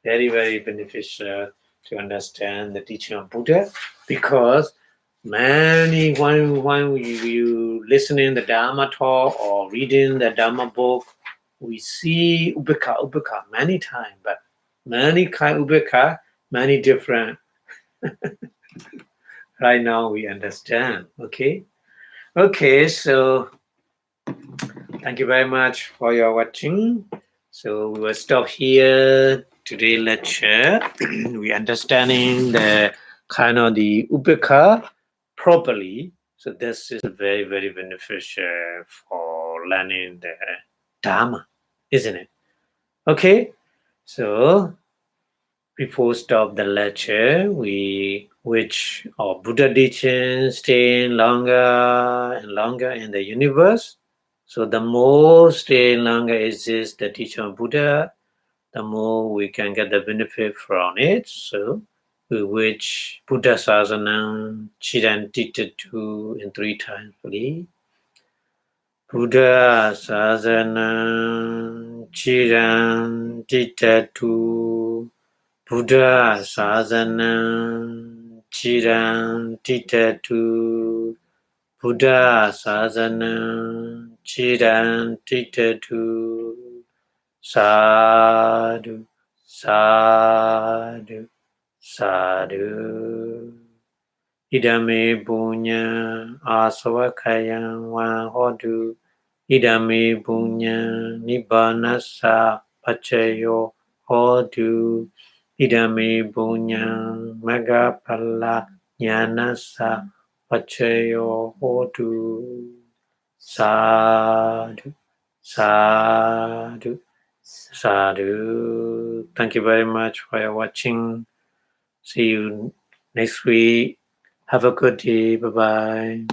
Very, very beneficial to understand the teaching of Buddha, because when you listening the Dharma talk or reading the Dharma book, we see ubhikha many times, but many kind of ubhikha, many different. Right now we understand. Okay, so thank you very much for your watching. So we will stop here today lecture. We understanding the kind of the ubhikha properly. So this is very, very beneficial for learning the Dharma, isn't it? Okay, so before stop the lecture, which our Buddha teachings staying longer and longer in the universe. So the more staying longer exists the teaching of Buddha, the more we can get the benefit from it. So which Buddha Sasana Chidan to in 3 times, please. Buddha Sasana Chidan to Buddha Sasana Chidan to Buddha Sasana Chidan to Sadhu, sadhu, sadhu. Idame punya asavakayam wa hodu. Idame punya nibbanasa pachayo hodu. Idame punya magapala jnanasa pachayo hodu. Sadhu, sadhu. Sadhu. Thank you very much for your watching. See you next week. Have a good day. Bye-bye.